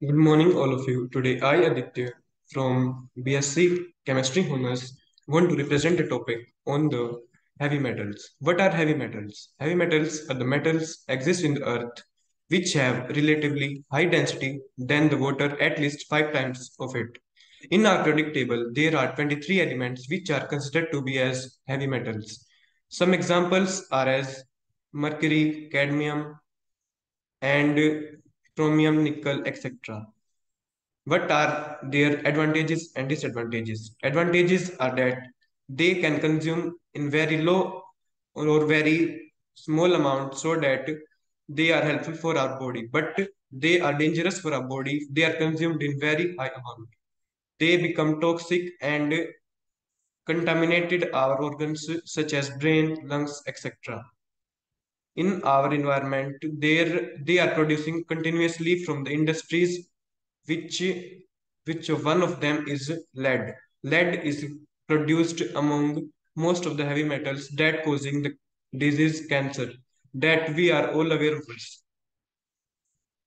Good morning, all of you. Today, I, Aditya, from BSc Chemistry Honors, want to represent a topic on the heavy metals. What are heavy metals? Heavy metals are the metals exist in the earth which have relatively high density than the water, at least 5 times of it. In our periodic table, there are 23 elements which are considered to be as heavy metals. Some examples are as mercury, cadmium, and chromium, nickel, etc. What are their advantages and disadvantages? Advantages are that they can consume in very low or very small amount so that they are helpful for our body, but they are dangerous for our body if they are consumed in very high amount. They become toxic and contaminated our organs such as brain, lungs, etc. In our environment, they are producing continuously from the industries which which one of them is lead. Lead is produced among most of the heavy metals that causing the disease cancer that we are all aware of this.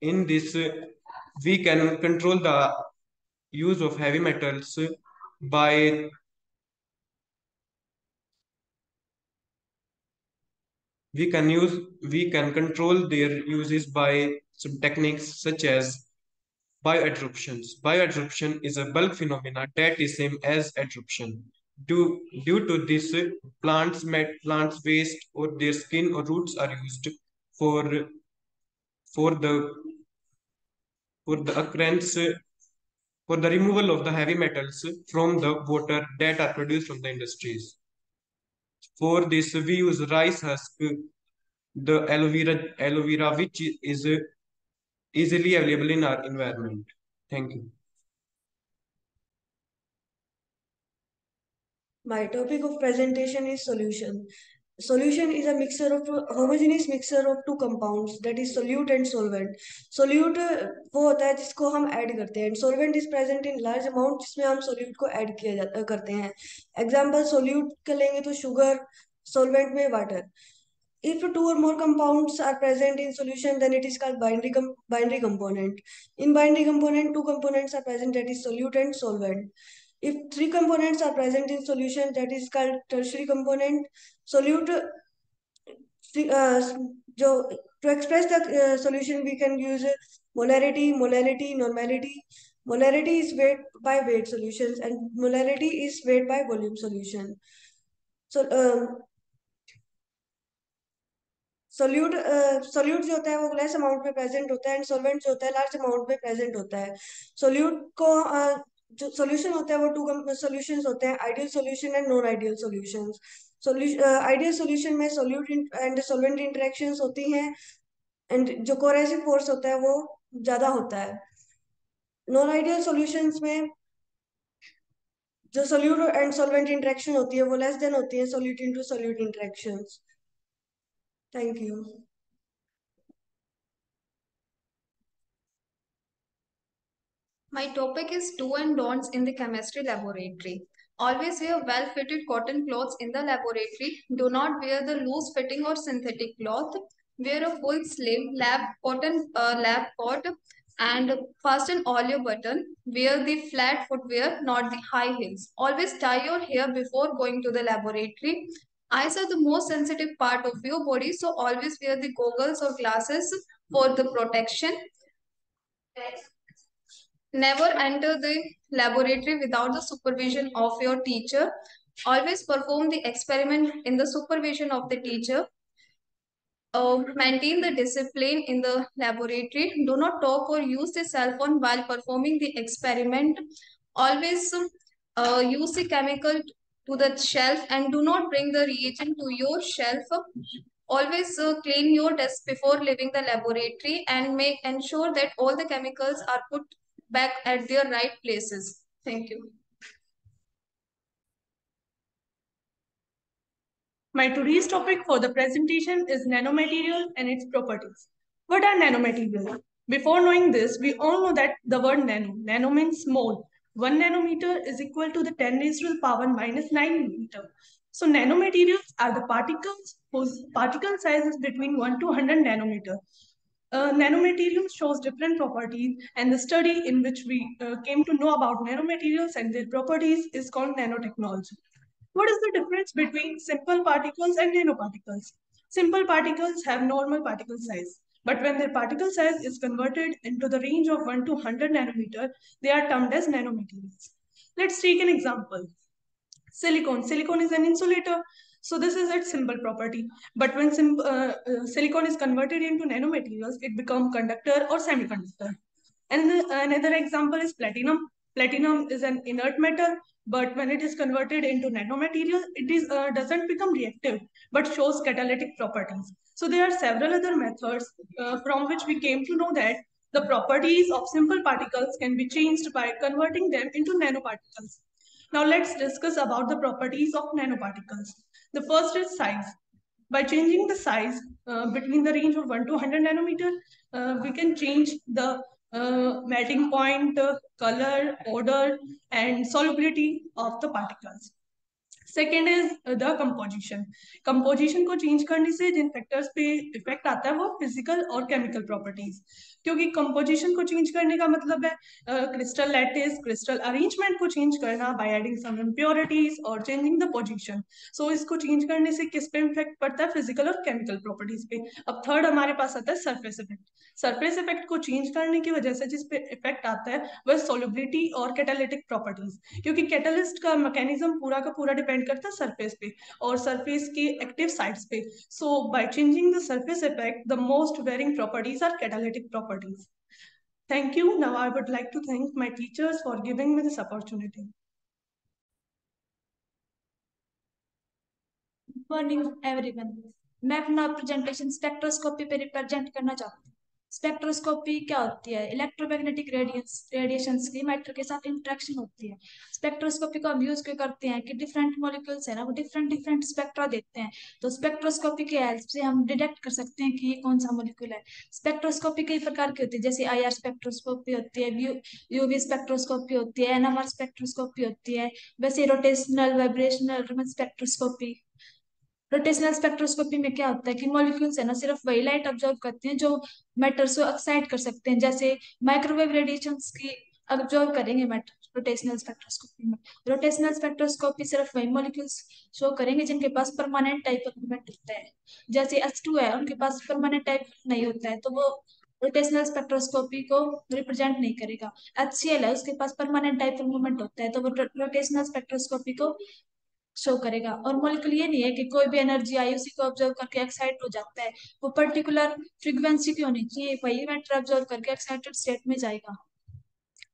In this, we can control the use of heavy metals by we can control their uses by some techniques such as bioadsorptions. Bioadsorption is a bulk phenomena that is same as adsorption. Due to this, plants waste or their skin or roots are used for for the for the occurrence for the removal of the heavy metals from the water that are produced from the industries. For this, we use rice husk, the aloe vera which is easily available in our environment. Thank you. My topic of presentation is solution. Solution is a mixture of homogeneous mixture of two compounds, that is solute and solvent. Solute वो होता है जिसको हम add करते हैं, solvent is present in large amount जिसमें हम solute को ऐड करते हैं. Example solute के लेंगे तो sugar, solvent में water. If two or more compounds are present in solution, then it is called binary component. In binary component, two components are present, that is solute and solvent. If three components are present in solution, that is called tertiary component. Solute, to express the solution, we can use molarity, molality, normality. Molarity is weight by weight solutions, and molarity is weight by volume solution. So solute जो होता है वो less amount में present होता है, and solvent जो होता है लार्ज अमाउंट में प्रेजेंट होता है. सोल्यूट को जो सोल्यूशन होता है वो टू सोल्यूशंस होते हैं, ideal solution and non ideal solutions. Ideal solution में सोल्यूट एंड सोलवेंट इंटरेक्शंस होती हैं, एंड जो कोरेसिव फोर्स होता है वो ज्यादा होता है. नॉन आइडियल सॉल्यूशंस में जो सोल्यूट एंड सोलवेंट इंटरेक्शन होती है वो लेस देन होती है solute into solute interactions. Thank you. My topic is do and don'ts in the chemistry laboratory. Always wear well-fitted cotton clothes in the laboratory. Do not wear the loose-fitting or synthetic cloth. Wear a full sleeve cotton lab coat and fasten all your button. Wear the flat footwear, not the high heels. Always tie your hair before going to the laboratory. Eyes are the most sensitive part of your body, so always wear the goggles or glasses for the protection. Never enter the laboratory without the supervision of your teacher. Always perform the experiment in the supervision of the teacher. Maintain the discipline in the laboratory. Do not talk or use the cell phone while performing the experiment. Always use the chemical to the shelf and do not bring the reagent to your shelf. Always clean your desk before leaving the laboratory and make ensure that all the chemicals are put back at their right places. Thank you. My today's topic for the presentation is nanomaterial and its properties. What are nanomaterials? Before knowing this, we all know that the word nano. Nano means small. 1 nanometer is equal to the 10 raised to the power minus 9 meter. So nanomaterials are the particles whose particle size is between 1 to 100 nanometer. Nanomaterials shows different properties, and the study in which we came to know about nanomaterials and their properties is called nanotechnology. What is the difference between simple particles and nanoparticles? Simple particles have normal particle size, but when their particle size is converted into the range of 1 to 100 nanometer, they are termed as nanomaterials. Let's take an example. Silicon. Silicon is an insulator. So this is its simple property. But when silicon is converted into nanomaterials, it becomes conductor or semiconductor. And another example is platinum. Platinum is an inert metal, but when it is converted into nanomaterial, it is doesn't become reactive, but shows catalytic properties. So there are several other methods from which we came to know that the properties of simple particles can be changed by converting them into nanoparticles. Now let's discuss about the properties of nanoparticles. The first is size. By changing the size between the range of 1 to 100 nanometer, we can change the melting point, color, odor, and solubility of the particles. Second is the composition. Composition को change करने से जिन factors पे effect आता है वो physical और chemical properties, क्योंकि composition को चेंज करने का मतलब है क्रिस्टल लैटिस, क्रिस्टल अरेंजमेंट को चेंज करना बाय एडिंग सम इम्प्योरिटीज और चेंजिंग द पोजीशन. सो इसको चेंज करने से किस पे इफेक्ट पड़ता है? फिजिकल और केमिकल प्रॉपर्टीज पे. अब थर्ड हमारे पास आता है सरफेस इफेक्ट. सरफेस इफेक्ट को चेंज करने की वजह से जिस पे इफेक्ट आता है वह सोलिबिलिटी और कैटालिटिक प्रॉपर्टीज, क्योंकि कैटलिस्ट का मैकेनिज्म पूरा का पूरा डिपेंड करता है सरफेस पे और सरफेस के एक्टिव साइड्स पे. So by changing the surface effect the most varying properties are catalytic properties. Thank you. Now I would like to thank my teachers for giving me this opportunity. Good morning, everyone. मैं अपना presentation spectroscopy पे represent करना चाहती हूँ. Spectroscopy क्या होती है? Electromagnetic radiations की मैटर के साथ इंटरेक्शन होती है. स्पेक्ट्रोस्कोपी को हम यूज क्यों करते हैं कि डिफरेंट मॉलिक्यूल्स है ना, वो डिफरेंट स्पेक्ट्रा देते हैं. तो स्पेक्ट्रोस्कोपी के हेल्प से हम डिटेक्ट कर सकते हैं कि ये कौन सा मॉलिक्यूल है. स्पेक्ट्रोस्कोपी कई प्रकार की होती है, जैसे IR स्पेक्ट्रोस्कोपी होती है, UV स्पेक्ट्रोस्कोपी होती है, NMR स्पेक्ट्रोस्कोपी होती है, वैसे rotational vibrational Raman spectroscopy. Rotational spectroscopy में क्या होता है कि मॉलिक्यूल्स है ना सिर्फ वही लाइट ऑब्जर्व करते हैं जो मैटर्स को एक्साइट कर सकते हैं, जैसे माइक्रोवेव रेडिएशंस की ऑब्जर्व करेंगे मैटर रोटेशनल स्पेक्ट्रोस्कोपी में. रोटेशनल स्पेक्ट्रोस्कोपी सिर्फ वही मॉलिक्यूल्स शो करेंगे जिनके पास परमानेंट टाइप ऑफ मूवमेंट होता है. जैसे H2 है, उनके पास परमानेंट टाइप नहीं होता है, तो वो रोटेशनल स्पेक्ट्रोस्कोपी को रिप्रेजेंट नहीं करेगा. HCl है, उसके पास परमानेंट टाइप ऑफ मूवमेंट होता है, तो वो रोटेशनल स्पेक्ट्रोस्कोपी को शो करेगा. और मॉलिक्यूल ये नहीं है कि कोई भी एनर्जी आई उसी को ऑब्जर्व करके एक्साइट हो जाता है, वो पर्टिकुलर फ्रीक्वेंसी की होनी चाहिए, वही मैटर ऑब्जर्व करके एक्साइटेड स्टेट में जाएगा.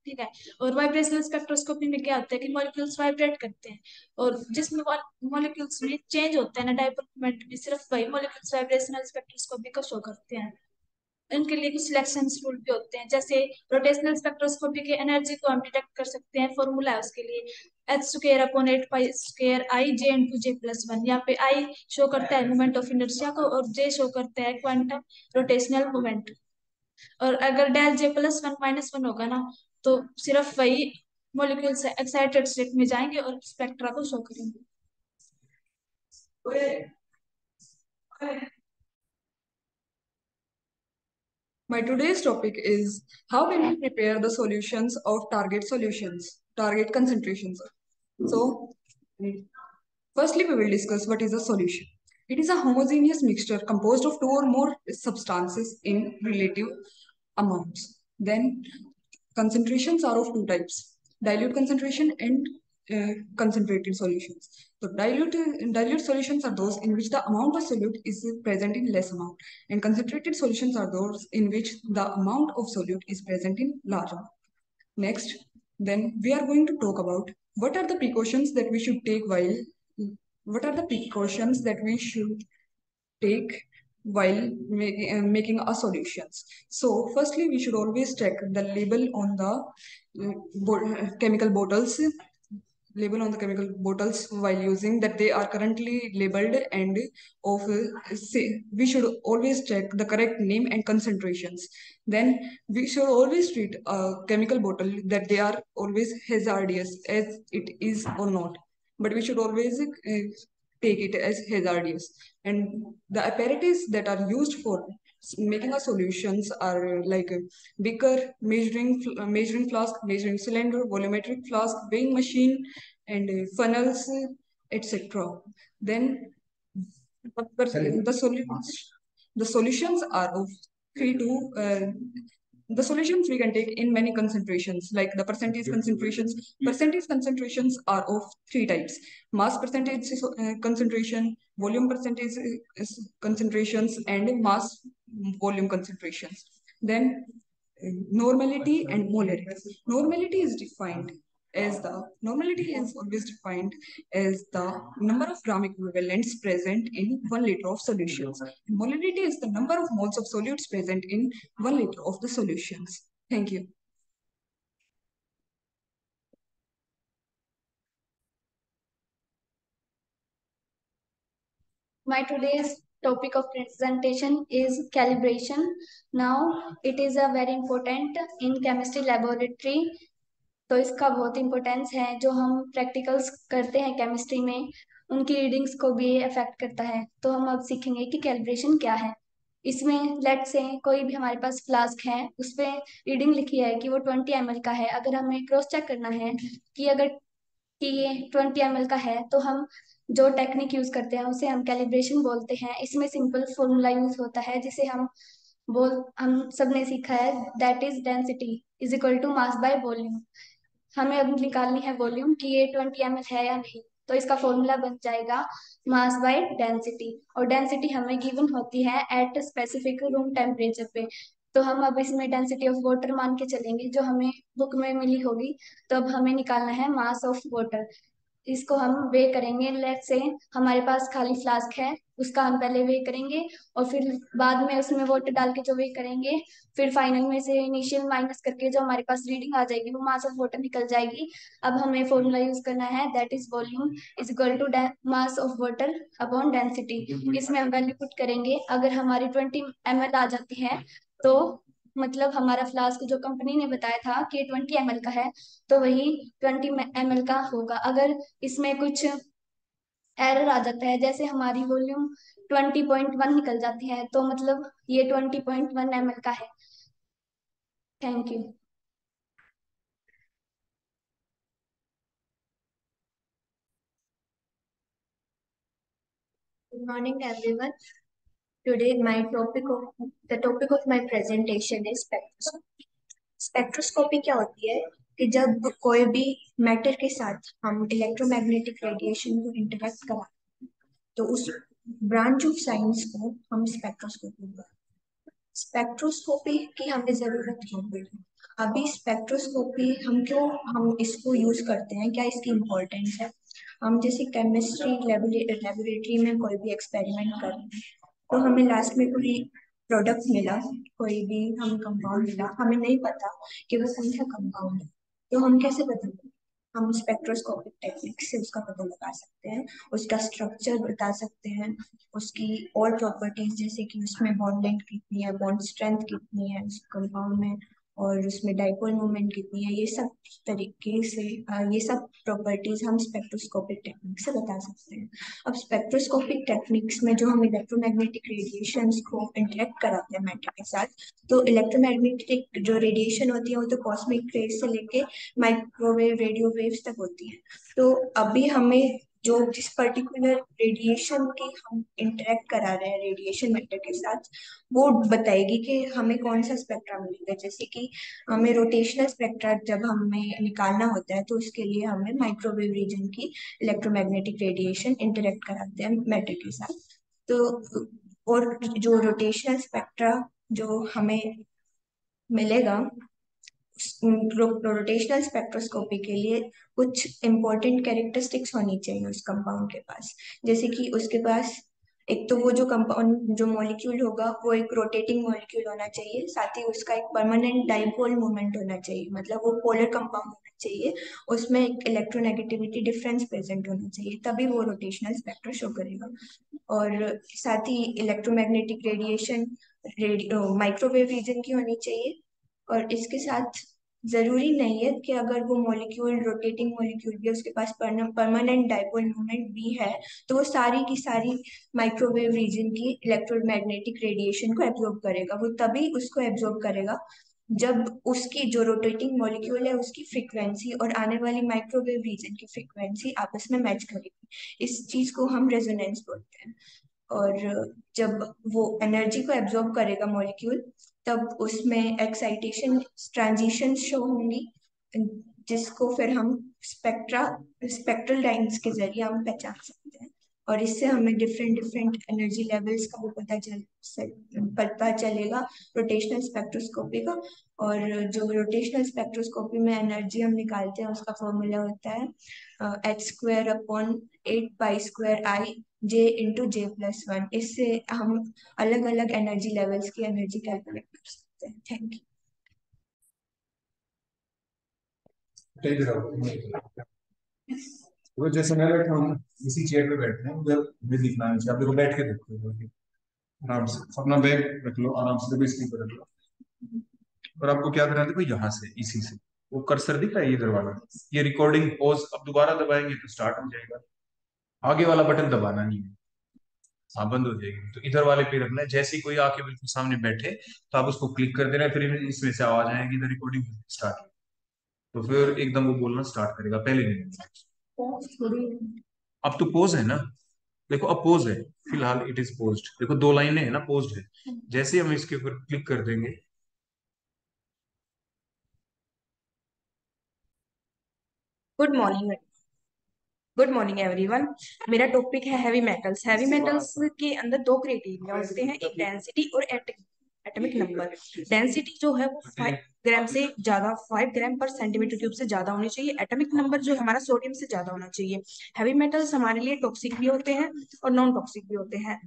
ठीक है. और वाइब्रेशनल स्पेक्ट्रोस्कोपी में क्या होता है कि मॉलिक्यूल्स वाइब्रेट करते हैं, और जिसमें मॉलिक्यूल्स में चेंज होता है ना डायपोल मोमेंट में, सिर्फ वही मॉलिक्यूल्स वाइब्रेशनल स्पेक्ट्रोस्कोपी को शो करते हैं. इनके लिए कुछ सिलेक्शन रूल भी होते हैं, जैसे रोटेशनल स्पेक्ट्रोस्कोपी के एनर्जी को हम डिटेक्ट कर सकते हैं. फॉर्मूला है उसके लिए h²/8π² IJ×J+1. यहाँ पे I शो करता है मोमेंट ऑफ इनर्शिया को और J शो करता है क्वांटम रोटेशनल मोमेंट. और अगर डेल J+1 -1 होगा ना, तो सिर्फ वही मॉलिक्यूल्स एक्साइटेड स्टेट में जाएंगे और स्पेक्ट्रा को शो करेंगे. My today's topic is how can we prepare the solutions of target concentrations. So, firstly we will discuss what is a solution. It is a homogeneous mixture composed of two or more substances in relative amounts. Then concentrations are of two types: dilute concentration and concentrated solutions. So dilute solutions are those in which the amount of solute is present in less amount, and concentrated solutions are those in which the amount of solute is present in large amount. Next, then we are going to talk about what are the precautions that we should take while making our solutions. So firstly, we should always check the label on the chemical bottles while using that they are currently labeled, and we should always check the correct name and concentrations. Then we should always treat a chemical bottle that they are always hazardous as it is or not, but we should always take it as hazardous. And the apparatus that are used for making a solutions are like a beaker, measuring flask, measuring cylinder, volumetric flask, weighing machine, and funnels, etc. Then the solutions are of three to the solutions we can take in many concentrations, like the percentage concentrations. Percentage concentrations are of three types: mass percentage concentration, volume percentage concentrations, and mass volume concentrations. Then normality and molarity. Normality is always defined as the number of gram equivalents present in 1 liter of solutions. Molarity is the number of moles of solutes present in 1 liter of the solutions. Thank you. My today's topic of presentation is calibration. Now, it is a very important in chemistry laboratory. तो इसका बहुत importance है। जो हम practicals करते हैं chemistry में, उनकी रीडिंग्स को भी अफेक्ट करता है। तो हम अब सीखेंगे कि कैलिब्रेशन क्या है। इसमें लेट से कोई भी हमारे पास फ्लास्क है, उस पर रीडिंग लिखी है कि वो 20 ml का है। अगर हमें क्रॉस चेक करना है कि अगर कि ये 20 ml का है, तो हम जो टेक्निक यूज करते हैं उसे हम कैलिब्रेशन बोलते हैं। इसमें सिंपल फॉर्मूला यूज होता है जिसे हम सब ने सीखा है, that is density is equal to mass by volume. हमें अब निकालनी है वॉल्यूम कि ये 20 ml है या नहीं। तो इसका फॉर्मूला बन जाएगा मास बाय डेंसिटी, और डेंसिटी हमें गिवन होती है एट स्पेसिफिक रूम टेम्परेचर पे। तो हम अब इसमें डेंसिटी ऑफ वाटर मान के चलेंगे जो हमें बुक में मिली होगी। तो अब हमें निकालना है मास ऑफ वाटर। इसको हम वे करेंगे। लेट से हमारे पास खाली फ्लास्क है, उसका हम पहले वे करेंगे और फिर बाद में उसमें वाटर डाल के जो वे करेंगे, फिर फाइनल में से इनिशियल माइनस करके जो हमारे पास रीडिंग आ जाएगी वो मास ऑफ वाटर निकल जाएगी। अब हमें फॉर्मूला यूज करना है, that is volume is equal to mass of water upon density. इसमें हम वैल्यू पुट करेंगे। अगर हमारी 20 ml आ जाती है तो मतलब हमारा फ्लास्क जो कंपनी ने बताया था कि 20 ml का है, तो वही 20 ml का होगा। अगर इसमें कुछ एरर आ जाता है, जैसे हमारी वॉल्यूम 20.1 निकल जाती है, तो मतलब ये 20.1 ml का है। Thank you. Good morning, everyone. Today, the topic of my presentation is spectroscopy. Spectroscopy क्या होती है कि जब कोई भी मैटर के साथ हम इलेक्ट्रोमैग्नेटिक रेडिएशन को इंटरेक्ट कराते हैं, तो उस ब्रांच ऑफ साइंस को हम स्पेक्ट्रोस्कोपी बोलते हैं। स्पेक्ट्रोस्कोपी की हमें जरूरत क्यों पड़ी? अभी स्पेक्ट्रोस्कोपी हम इसको यूज करते हैं, क्या इसकी इम्पोर्टेंस है? हम जैसे केमिस्ट्री लेबोरेटरी में कोई भी एक्सपेरिमेंट कर रहे हैं, तो हमें लास्ट में कोई प्रोडक्ट मिला, कोई भी हमें कंपाउंड मिला, हमें नहीं पता कि वो कौन सा कंपाउंड है, तो हम कैसे पता करें? हम स्पेक्ट्रोस्कोपिक टेक्निक से उसका पता लगा सकते हैं, उसका स्ट्रक्चर बता सकते हैं, उसकी और प्रॉपर्टीज जैसे कि उसमें बॉन्ड लेंथ कितनी है, बॉन्ड स्ट्रेंथ कितनी है उस कंपाउंड में, और उसमें डाइपोल मोमेंट कितनी है, ये सब तरीके से ये सब प्रॉपर्टीज हम स्पेक्ट्रोस्कोपिक टेक्निक से बता सकते हैं। अब स्पेक्ट्रोस्कोपिक टेक्निक्स में जो हम इलेक्ट्रोमैग्नेटिक रेडिएशंस को इंटरेक्ट कराते हैं मैटर के साथ, तो इलेक्ट्रोमैग्नेटिक जो रेडिएशन होती है वो तो कॉस्मिक रेज से लेके माइक्रोवेव रेडियो वेव्स तक होती है। तो अभी हमें जिस पर्टिकुलर रेडिएशन की हम इंटरेक्ट करा रहे हैं रेडिएशन मैटर के साथ, वो बताएगी कि हमें कौन सा स्पेक्ट्रा मिलेगा। जैसे कि हमें रोटेशनल स्पेक्ट्रा जब हमें निकालना होता है, तो उसके लिए हमें माइक्रोवेव रीजन की इलेक्ट्रोमैग्नेटिक रेडिएशन इंटरेक्ट कराते हैं मैटर के साथ। तो और जो रोटेशनल स्पेक्ट्रा जो हमें मिलेगा, रोटेशनल स्पेक्ट्रोस्कोपी के लिए कुछ इंपॉर्टेंट कैरेक्टरिस्टिक्स होनी चाहिए उस कंपाउंड के पास। जैसे कि उसके पास एक तो वो जो कंपाउंड जो मॉलिक्यूल होगा वो एक रोटेटिंग मॉलिक्यूल होना चाहिए, साथ ही उसका एक परमानेंट डाइपोल मोमेंट होना चाहिए, मतलब वो पोलर कंपाउंड होना चाहिए, उसमें एक इलेक्ट्रोनेगेटिविटी डिफरेंस प्रेजेंट होना चाहिए, तभी वो रोटेशनल स्पेक्ट्रा शो करेगा। और साथ ही इलेक्ट्रोमैग्नेटिक रेडिएशन माइक्रोवेव रीजन की होनी चाहिए, और इसके साथ जरूरी नहीं है कि अगर वो मॉलिक्यूल रोटेटिंग मॉलिक्यूल भी है, उसके पास परमानेंट डाइपोल मोमेंट भी है, तो वो सारी की सारी माइक्रोवेव रीजन की इलेक्ट्रोमैग्नेटिक रेडिएशन को एब्जॉर्ब करेगा। वो तभी उसको एब्जॉर्ब करेगा जब उसकी जो रोटेटिंग मॉलिक्यूल है उसकी फ्रीक्वेंसी और आने वाली माइक्रोवेव रीजन की फ्रीक्वेंसी आपस में मैच करेगी। इस चीज को हम रेजोनेंस बोलते हैं। और जब वो एनर्जी को एब्जॉर्ब करेगा मॉलिक्यूल, तब उसमें एक्साइटेशन ट्रांजिशन शो होंगी, जिसको फिर हम स्पेक्ट्रल लाइंस के जरिए हम पहचान सकते हैं। और इससे हमें डिफरेंट डिफरेंट एनर्जी लेवल्स का भी पता चलेगा रोटेशनल स्पेक्ट्रोस्कोपी का। और जो रोटेशनल स्पेक्ट्रोस्कोपी में एनर्जी हम निकालते हैं उसका फॉर्मूला होता है h² / 8π² J × J+1। इससे हम अलग अलग एनर्जी लेवल्स की एनर्जी कैलकुलेट कर सकते हैं। Thank you. तो जैसे मैं बैठा हूँ, इसी चेयर पे बैठे हैं, उधर मुझे दिखना नहीं चाहिए। आप देखो, बैठ के देखो आराम से, अपना बैग रख लो आराम से, देखो इसके ऊपर रख लो, और आपको क्या करना है, देखो यहाँ से, इसी से वो कर्सर दिख रहा है, ये इधर वाला, ये रिकॉर्डिंग पॉज। अब दोबारा दबाएंगे तो स्टार्ट हो जाएगा, आगे वाला बटन दबाना नहीं है, हाँ बंद हो जाएगी। तो इधर वाले पे रखना है, जैसे ही कोई आके बिल्कुल सामने बैठे तो आप उसको क्लिक कर देना है, फिर इसमें से आवाज आएगी, इधर रिकॉर्डिंग स्टार्ट। तो फिर एकदम वो बोलना स्टार्ट करेगा, पहले नहीं। अब तो पोज है ना, देखो अब पोज है, फिलहाल इट इज पोज्ड, देखो दो लाइनें है ना, पोज्ड है। जैसे ही हम इसके ऊपर क्लिक कर देंगे, good morning. Good morning everyone. मेरा टॉपिक है हैवी मेटल्स। हैवी मेटल्स के अंदर दो क्राइटेरिया होते हैं, एक डेंसिटी और एटॉमिक नंबर। डेंसिटी जो है वो 5 ग्राम से ज्यादा, 5 ग्राम पर सेंटीमीटर क्यूब से ज्यादा होनी चाहिए। एटॉमिक नंबर जो हमारा सोडियम से ज्यादा होना चाहिए। हैवी मेटल्स हमारे लिए टॉक्सिक भी होते हैं और नॉन टॉक्सिक भी होते हैं।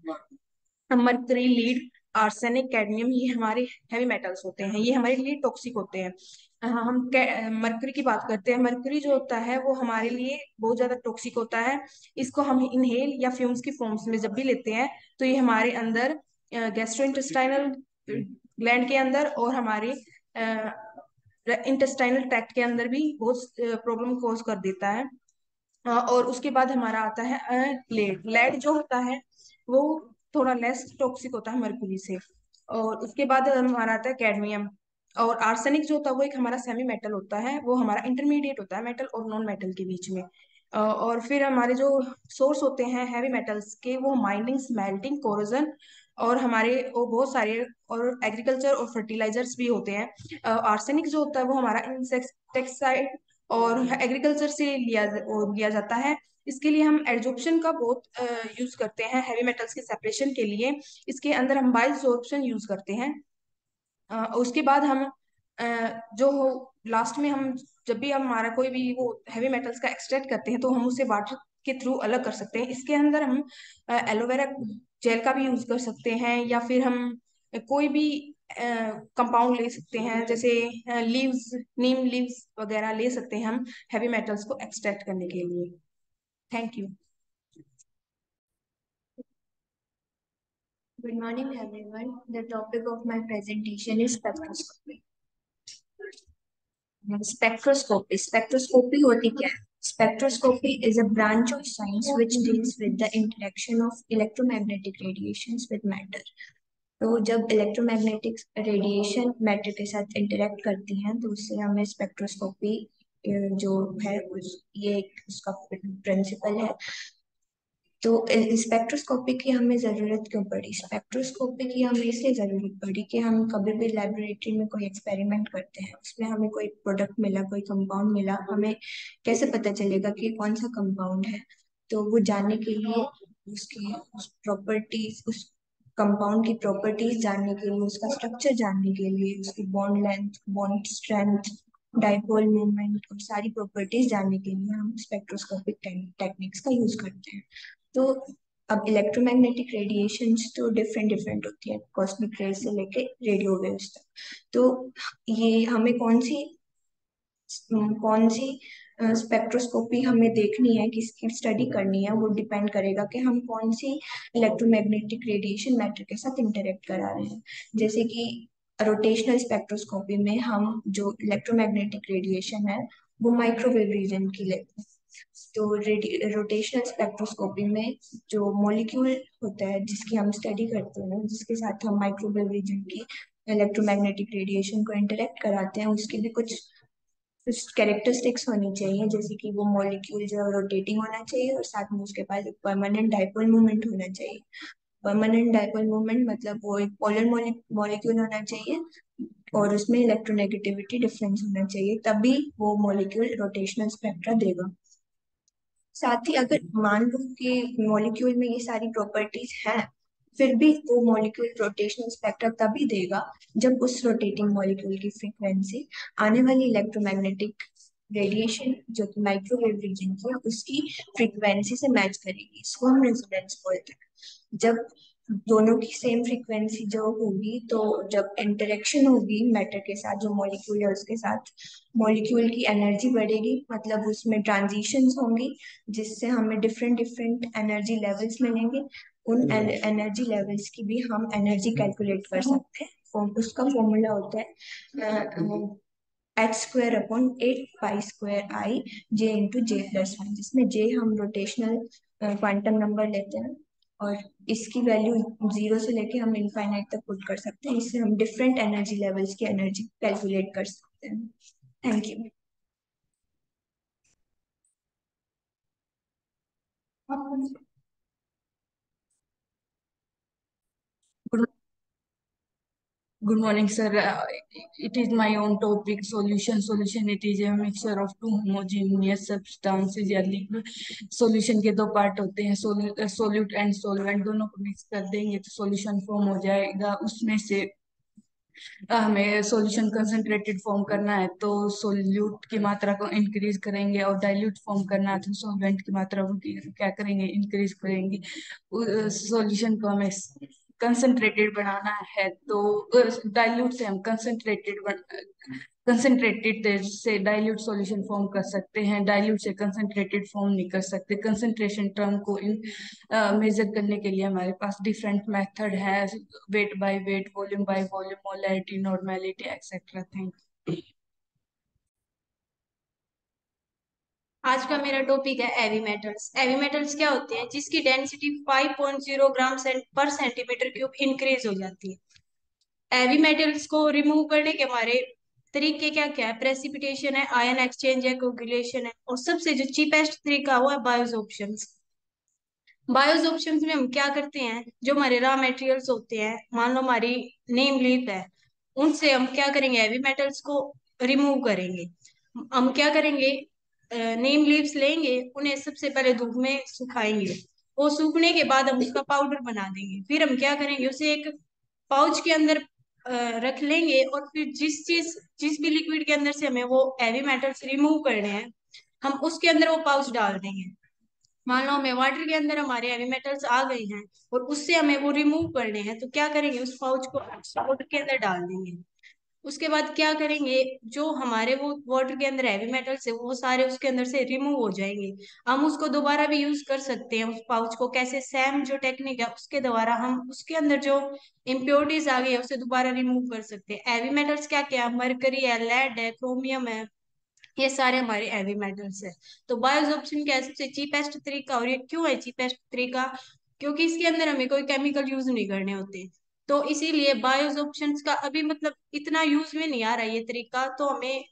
मरकरी, लीड, आर्सेनिक, कैडमियम, ये हमारे हैवी मेटल्स होते हैं, ये हमारे लिए टॉक्सिक होते हैं। हम मरकरी की बात करते हैं। मरकरी जो होता है वो हमारे लिए बहुत ज्यादा टॉक्सिक होता है। इसको हम इनहेल या फ्यूम्स की फॉर्म्स में जब भी लेते हैं तो ये हमारे अंदर गैस्ट्रोइंटेस्टाइनल ग्लैंड के अंदर और हमारे इंटेस्टाइनल ट्रैक्ट के अंदर भी बहुत प्रॉब्लम कॉज कर देता है। और उसके बाद हमारा आता है लेड। लेड जो होता है वो थोड़ा लेस टॉक्सिक होता है मरकरी से। और उसके बाद हमारा आता है कैडमियम। और आर्सेनिक जो होता है वो एक हमारा सेमी मेटल होता है, वो हमारा इंटरमीडिएट होता है मेटल और नॉन मेटल के बीच में। और फिर हमारे जो सोर्स होते हैं हैवी मेटल्स के, वो माइनिंग, स्मेल्टिंग, कोरोजन और हमारे वो बहुत सारे और एग्रीकल्चर और फर्टिलाइजर्स भी होते हैं। आर्सेनिक जो होता है वो हमारा इंसेक्टिसाइड और एग्रीकल्चर से लिया जाता है। इसके लिए हम एडजॉर्प्शन का बहुत यूज करते हैं हैवी मेटल्स के सेपरेशन के लिए। इसके अंदर हम बाइसॉर्प्शन यूज करते हैं। उसके बाद हम जो लास्ट में हम जब भी हमारा कोई भी वो हैवी मेटल्स का एक्सट्रैक्ट करते हैं तो हम उसे वाटर के थ्रू अलग कर सकते हैं। इसके अंदर हम एलोवेरा जेल का भी यूज कर सकते हैं, या फिर हम कोई भी कंपाउंड ले सकते हैं, जैसे लीव्स, नीम लीव्स वगैरह ले सकते हैं हम हैवी मेटल्स को एक्सट्रैक्ट करने के लिए। Thank you. Good morning, everyone. The topic of my presentation is spectroscopy. Spectroscopy. Spectroscopy होती क्या है? Spectroscopy is a branch of science which deals with the interaction of electromagnetic radiations with matter. तो जब electromagnetic radiation matter के साथ interact करती हैं तो उससे हमें स्पेक्ट्रोस्कोपी जो है ये उसका प्रिंसिपल है। तो स्पेक्ट्रोस्कोपी की हमें ज़रूरत क्यों पड़ी? स्पेक्ट्रोस्कोपी की हमें इसलिए ज़रूरत पड़ी कि हम कभी भी लेबोरेटरी में कोई एक्सपेरिमेंट करते हैं, उसमें हमें कोई प्रोडक्ट मिला, कोई कंपाउंड मिला, हमें कैसे पता चलेगा कि कौन सा कंपाउंड है? तो वो जानने के लिए उसकी प्रॉपर्टीज, उस कंपाउंड की प्रॉपर्टीज जानने के लिए, उसका स्ट्रक्चर जानने के लिए, उसकी bond length, bond strength, dipole movement और सारी प्रॉपर्टीज जानने के लिए हम स्पेक्ट्रोस्कोपिक टेक्निक्स का यूज करते हैं। तो अब इलेक्ट्रोमैग्नेटिक रेडिएशंस तो डिफरेंट डिफरेंट होती है, कॉस्मिक रेज से लेके रेडियो वेव्स तक। तो ये हमें कौन सी स्पेक्ट्रोस्कोपी हमें देखनी है, किसकी स्टडी करनी है, वो डिपेंड करेगा कि हम कौन सी इलेक्ट्रोमैग्नेटिक रेडिएशन मैटर के साथ इंटरेक्ट करा रहे हैं। जैसे कि रोटेशनल स्पेक्ट्रोस्कोपी में हम जो इलेक्ट्रोमैग्नेटिक रेडिएशन है वो माइक्रोवेव रीजन की लेते हैं। तो रोटेशनल स्पेक्ट्रोस्कोपी में जो मॉलिक्यूल होता है जिसकी हम स्टडी करते हैं, जिसके साथ हम माइक्रोवेव रीजन की इलेक्ट्रोमैग्नेटिक रेडिएशन को इंटरेक्ट कराते हैं, उसकी भी कुछ कैरेक्टरिस्टिक्स होनी चाहिए, जैसे कि वो मॉलिक्यूल जो रोटेटिंग होना चाहिए और साथ में उसके पास एक परमानेंट डाइपोल मोमेंट होना चाहिए। परमानेंट डाइपोल मोमेंट मतलब वो एक पोलर मॉलिक्यूल होना चाहिए और उसमें इलेक्ट्रोनेगेटिविटी डिफरेंस होना चाहिए, तभी वो मॉलिक्यूल रोटेशनल स्पेक्ट्रा देगा। साथ ही अगर मान लो कि मॉलिक्यूल में ये सारी प्रॉपर्टीज हैं, फिर भी वो मॉलिक्यूल रोटेशनल स्पेक्ट्रा तभी देगा जब उस रोटेटिंग मॉलिक्यूल की फ्रीक्वेंसी आने वाली इलेक्ट्रोमैग्नेटिक रेडिएशन जो कि माइक्रोवेव रीजन की है उसकी फ्रीक्वेंसी से मैच करेगी। इसको हम रेजोनेंस बोलते हैं। जब दोनों की सेम फ्रीक्वेंसी जो होगी, तो जब इंटरेक्शन होगी मैटर के साथ, जो मॉलिक्यूल है उसके साथ, मॉलिक्यूल की एनर्जी बढ़ेगी, मतलब उसमें ट्रांजिशंस होंगी जिससे हमें डिफरेंट डिफरेंट एनर्जी लेवल्स मिलेंगे। उन एनर्जी लेवल्स की भी हम एनर्जी कैलकुलेट कर सकते हैं। उसका फॉर्मूला होता है h²/8π² j इंटू J+1, जिसमें J हम रोटेशनल क्वांटम नंबर लेते हैं और इसकी वैल्यू 0 से लेके हम इनफाइनाइट तक पुट कर सकते हैं। इससे हम डिफरेंट एनर्जी लेवल्स की एनर्जी कैलकुलेट कर सकते हैं। Thank you. Good morning, sir. It is my own topic, solution. Solution, it is a mixture of two homogeneous substances या liquid. Solution के दो पार्ट होते हैं, solute and solvent, दोनों को मिक्स कर देंगे तो solution फॉर्म हो जाएगा। उसमें से हमें सॉल्यूशन कंसंट्रेटेड फॉर्म करना है तो सोल्यूट की मात्रा को इंक्रीज करेंगे, और डाइल्यूट फॉर्म करना है तो सॉल्वेंट की मात्रा को क्या करेंगे, इंक्रीज करेंगे। सॉल्यूशन को हमें कंसंट्रेटेड बनाना है तो डाइल्यूट से हम कंसंट्रेटेड से डाइल्यूट सॉल्यूशन फॉर्म कर सकते हैं, डाइल्यूट से कंसंट्रेटेड फॉर्म नहीं कर सकते। कंसंट्रेशन टर्म को मेजर करने के लिए हमारे पास डिफरेंट मेथड है, weight by weight, volume by volume, molarity, normality etcetera. Thank you. आज का मेरा टॉपिक है एवी मेटल्स। एवी मेटल्स क्या होते हैं? जिसकी डेंसिटी 5.0 ग्राम पर सेंटीमीटर क्यूब इंक्रीज हो जाती है। एवी मेटल्स को रिमूव करने के हमारे तरीके क्या क्या है? प्रेसिपिटेशन है, आयन एक्सचेंज है, कोगुलेशन है, और सबसे जो चीपेस्ट तरीका हुआ है बायोजॉर्प्शंस। बायोजॉर्प्शंस में हम क्या करते हैं, जो हमारे रॉ मटेरियल्स होते हैं, मान लो हमारी नीम लीफ है, उनसे हम क्या करेंगे, हैवी मेटल्स को रिमूव करेंगे। हम क्या करेंगे, नीम लीव्स लेंगे, उन्हें सबसे पहले धूप में सुखाएंगे, वो सूखने के बाद हम उसका पाउडर बना देंगे। फिर हम क्या करेंगे, उसे एक पाउच के अंदर रख लेंगे, और फिर जिस भी लिक्विड के अंदर से हमें वो हैवी मेटल्स रिमूव करने हैं, हम उसके अंदर वो पाउच डाल देंगे। मान लो हमें वाटर के अंदर हमारे हैवी मेटल्स आ गए हैं और उससे हमें वो रिमूव करने हैं, तो क्या करेंगे, उस पाउच को वाटर के अंदर डाल देंगे। उसके बाद क्या करेंगे, जो हमारे वो वाटर के अंदर हैवी मेटल्स है वो सारे उसके अंदर से रिमूव हो जाएंगे। हम उसको दोबारा भी यूज कर सकते हैं, उस पाउच को। कैसे? सेम जो टेक्निक है उसके द्वारा हम उसके अंदर जो इम्प्योरिटीज आ गई है उसे दोबारा रिमूव कर सकते हैं। हैवी मेटल्स क्या क्या? मरकरी है, लेड है, क्रोमियम है, ये सारे हमारे हैवी मेटल्स है। तो बायोजॉर्प्शन क्या है? सबसे चीपेस्ट तरीका। और ये क्यों है चीपेस्ट तरीका? क्योंकि इसके अंदर हमें कोई केमिकल यूज नहीं करने होते, तो इसीलिए बायोजॉर्प्शंस का अभी मतलब इतना यूज में नहीं आ रहा है ये तरीका, तो हमें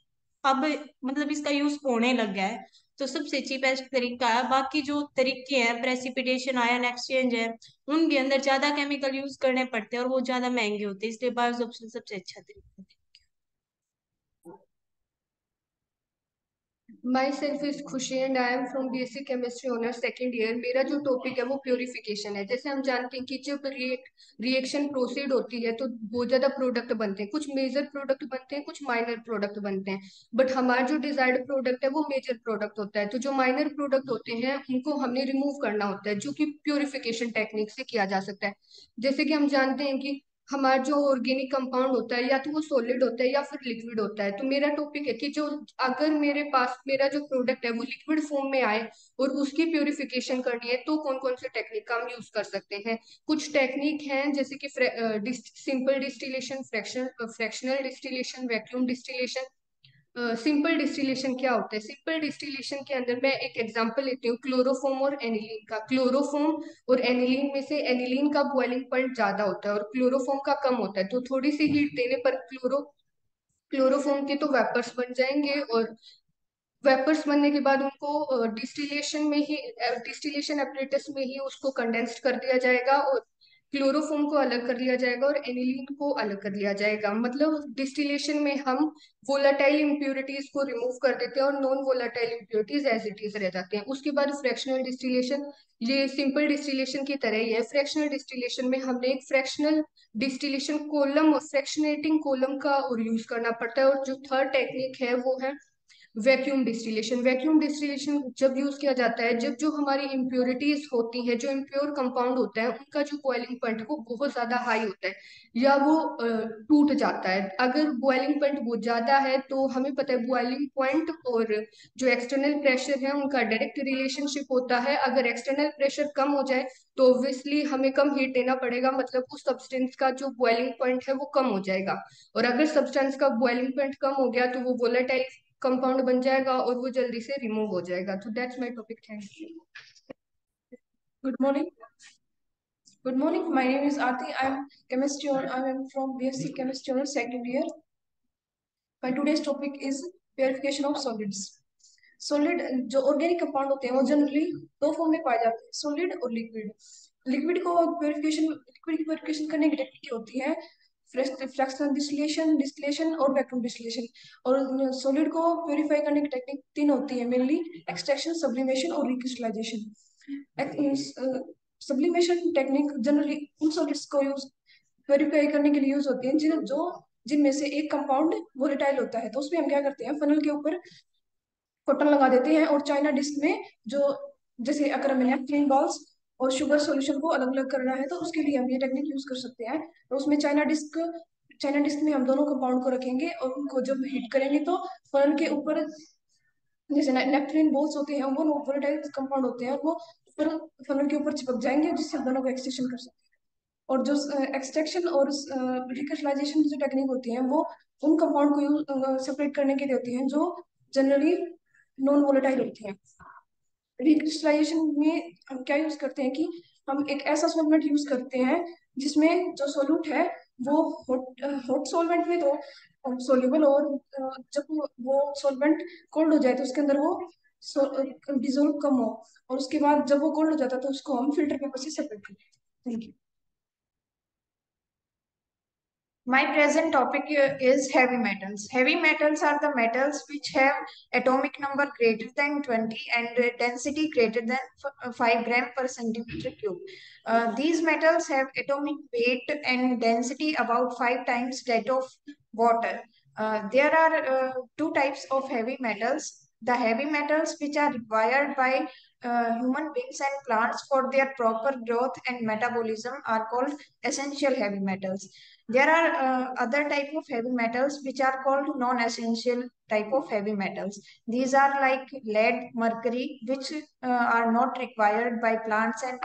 अब मतलब इसका यूज होने लग गया है, तो सबसे चीपेस्ट तरीका है। बाकी जो तरीके हैं, प्रेसिपिटेशन, आयन एक्सचेंज है, उनके अंदर ज्यादा केमिकल यूज करने पड़ते हैं और वो ज्यादा महंगे होते हैं, इसलिए बायोजॉर्प्शन सबसे अच्छा तरीका है। माई सेल्फ इज खुशी and I am from BSc chemistry honours second year. मेरा जो टॉपिक है वो प्योरिफिकेशन है। जैसे हम जानते हैं कि जब रिएक्शन प्रोसीड होती है तो बहुत ज्यादा प्रोडक्ट बनते हैं, कुछ मेजर प्रोडक्ट बनते हैं, कुछ माइनर प्रोडक्ट बनते हैं, बट हमारा जो डिजायर्ड प्रोडक्ट है वो मेजर प्रोडक्ट होता है। तो जो माइनर प्रोडक्ट होते हैं उनको हमने रिमूव करना होता है, जो कि प्योरिफिकेशन टेक्निक से किया जा सकता है। जैसे कि हम जानते हैं कि हमारा जो ऑर्गेनिक कंपाउंड होता है या तो वो सॉलिड होता है या फिर लिक्विड होता है। तो मेरा टॉपिक है कि जो अगर मेरे पास मेरा जो प्रोडक्ट है वो लिक्विड फॉर्म में आए और उसकी प्यूरिफिकेशन करनी है तो कौन कौन से टेक्निक का हम यूज कर सकते हैं। कुछ टेक्निक हैं जैसे कि simple distillation, fractional distillation, vacuum distillation. Simple distillation क्या होता है? सिंपल डिस्टिलेशन के अंदर मैं एक एग्जांपल लेती हूँ क्लोरोफॉर्म और एनिलीन का। क्लोरोफॉर्म और एनिलीन में से एनिलीन का बॉइलिंग पॉइंट ज्यादा होता है और क्लोरोफॉर्म का कम होता है। तो थोड़ी सी हीट देने पर क्लोरोफॉर्म के तो वेपर्स बन जाएंगे और वेपर्स बनने के बाद उनको डिस्टिलेशन एपरेटस में ही उसको कंडेंस्ड कर दिया जाएगा और क्लोरोफॉर्म को अलग कर लिया जाएगा और एनिलीन को अलग कर लिया जाएगा। मतलब डिस्टिलेशन में हम वोलाटाइल इम्प्योरिटीज को रिमूव कर देते हैं और non volatile impurities as it is रह जाते हैं। उसके बाद फ्रैक्शनल डिस्टिलेशन, ये सिंपल डिस्टिलेशन की तरह ही है। फ्रैक्शनल डिस्टिलेशन में हमने एक फ्रैक्शनल डिस्टिलेशन कोलम और फ्रैक्शनेटिंग कोलम का और यूज करना पड़ता है। और जो थर्ड टेक्निक है वो है वैक्यूम डिस्टिलेशन। वैक्यूम डिस्टिलेशन जब यूज किया जाता है जब जो हमारी इम्प्योरिटीज होती हैं, जो इम्प्योर कंपाउंड होता है उनका जो बॉइलिंग पॉइंट वो बहुत ज्यादा हाई होता है या वो टूट जाता है। अगर बॉइलिंग पॉइंट बहुत ज्यादा है तो हमें पता है बॉइलिंग पॉइंट और जो एक्सटर्नल प्रेशर है उनका डायरेक्ट रिलेशनशिप होता है। अगर एक्सटर्नल प्रेशर कम हो जाए तो ऑब्वियसली हमें कम हीट देना पड़ेगा, मतलब उस सब्सटेंस का जो बॉइलिंग पॉइंट है वो कम हो जाएगा। और अगर सब्सटेंस का बॉइलिंग पॉइंट कम हो गया तो वो वोलेटाइल कंपाउंड बन जाएगा और वो जल्दी से रिमूव हो जाएगा। तो that's my topic. Thank you. Good morning. Good morning. My name is Aarti. I am from BSc Chemistry Honors second year. My today's topic is purification of solids. Solid जो ऑर्गेनिक कंपाउंड होते हैं वो generally दो form में पाए जाते हैं, solid और लिक्विड। लिक्विड की प्योरिफिकेशन करने की टेक्निक होती है फ्रैक्शनल डिस्टिलेशन और वैक्यूम डिस्टिलेशन। और सॉलिड को प्योरीफाई करने की टेक्निक तीन होती है मेनली: एक्सट्रैक्शन, सब्लिमेशन और रिक्रिस्टलाइजेशन। सब्लिमेशन टेक्निक जनरली उन सॉलिड्स को प्योरीफाई करने के लिए यूज होती है जिनमें से एक कंपाउंड वोलेटाइल होता है। तो उसमें हम क्या करते हैं, फनल के ऊपर कॉटन लगा देते हैं और चाइना डिस्क में जो जैसे अगर हमें नेपथलीन बॉल्स और शुगर सॉल्यूशन को अलग अलग करना है तो उसके लिए हम ये टेक्निक यूज कर सकते हैं। तो उसमें चाइना डिस्क में हम दोनों कंपाउंड को रखेंगे और उनको जब हीट करेंगे तो फनल के ऊपर जैसे नेपथलीन बॉल्स होते हैं वो वोलेटाइल कंपाउंड होते हैं और वो ऊपर फनल के ऊपर चिपक जाएंगे जिससे हम दोनों को एक्सट्रैक्शन कर सकते हैं। और जो एक्सट्रैक्शन और रिक्रिस्टलाइजेशन की जो टेक्निक होती है वो उन कंपाउंड को सेपरेट करने के लिए होती है जो जनरली नॉन वोलेटाइल होती हैं। रिक्रिस्टलाइजेशन में हम क्या यूज करते हैं कि हम एक ऐसा सॉल्वेंट यूज करते हैं जिसमें जो सोल्यूट है वो हॉट सॉल्वेंट में तो सोल्यूबल, और जब वो सॉल्वेंट कोल्ड हो जाए तो उसके अंदर वो डिजोल्व कम हो, और उसके बाद जब वो कोल्ड हो जाता है तो उसको हम फिल्टर पेपर से सेपरेट करते हैं। Thank you. My present topic is heavy metals. Heavy metals are the metals which have atomic number greater than 20 and density greater than 5 gram per centimeter cube. These metals have atomic weight and density about 5 times that of water. There are two types of heavy metals. The heavy metals which are required by human beings and plants for their proper growth and metabolism are called essential heavy metals. There are other type of heavy metals which are called non-essential type of heavy metals. These are like lead, mercury, which are not required by plants and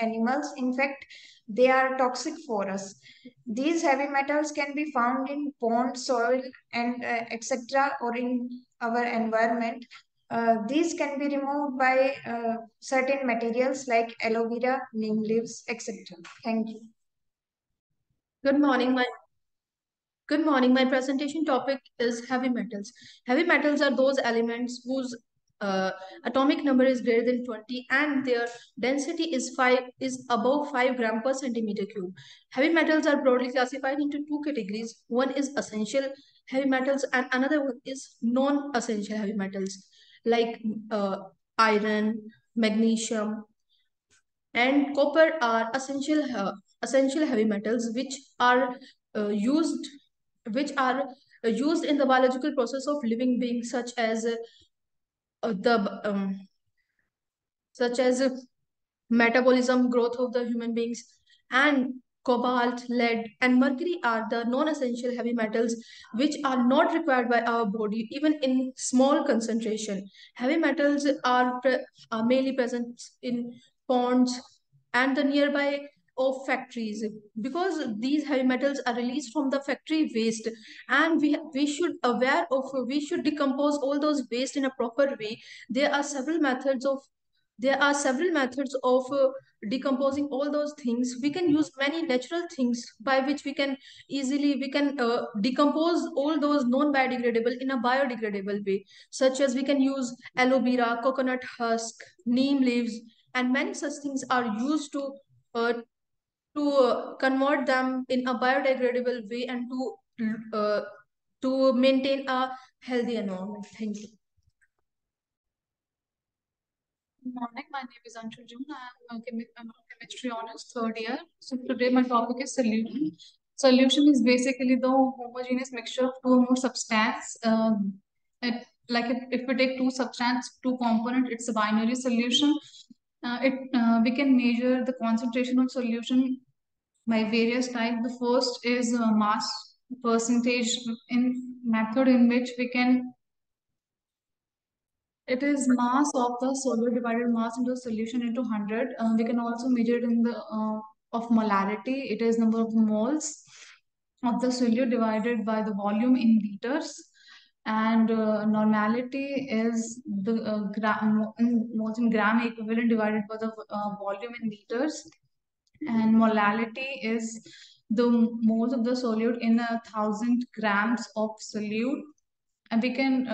animals. In fact, they are toxic for us. These heavy metals can be found in ponds, soil, and etc. or in our environment. These can be removed by certain materials like aloe vera, neem leaves, etc. Thank you. Good morning. My presentation topic is heavy metals. Heavy metals are those elements whose atomic number is greater than 20 and their density is above 5 gram per centimeter cube. Heavy metals are broadly classified into two categories. One is essential heavy metals and another one is non-essential heavy metals like iron, magnesium, and copper are essential heavy metals which are used in the biological process of living beings such as metabolism, growth of the human beings, and cobalt, lead, and mercury are the non-essential heavy metals which are not required by our body even in small concentration. Heavy metals are mainly present in ponds and the nearby of factories because these heavy metals are released from the factory waste, and we should decompose all those waste in a proper way. There are several methods of decomposing all those things. We can use many natural things by which we can decompose all those non-biodegradable in a biodegradable way, such as we can use aloe vera, coconut husk, neem leaves, and many such things are used uh, to convert them in a biodegradable way and uh, to maintain a healthy environment. Thank you. Good morning. My name is Anshul June. I'm a chemistry honors third year. So today my topic is solution. Solution is basically the homogeneous mixture of two or more substance. Like if we take two substance, two component, it's a binary solution. We can measure the concentration of solution by various types. The first is mass percentage in method in which we can. It is mass of the solute divided mass into solution into 100. We can also measure it in the of molarity. It is number of moles of the solute divided by the volume in liters. And normality is the moles in gram equivalent divided by the volume in liters. And molality is the moles of the solute in 1,000 grams of solute. And we can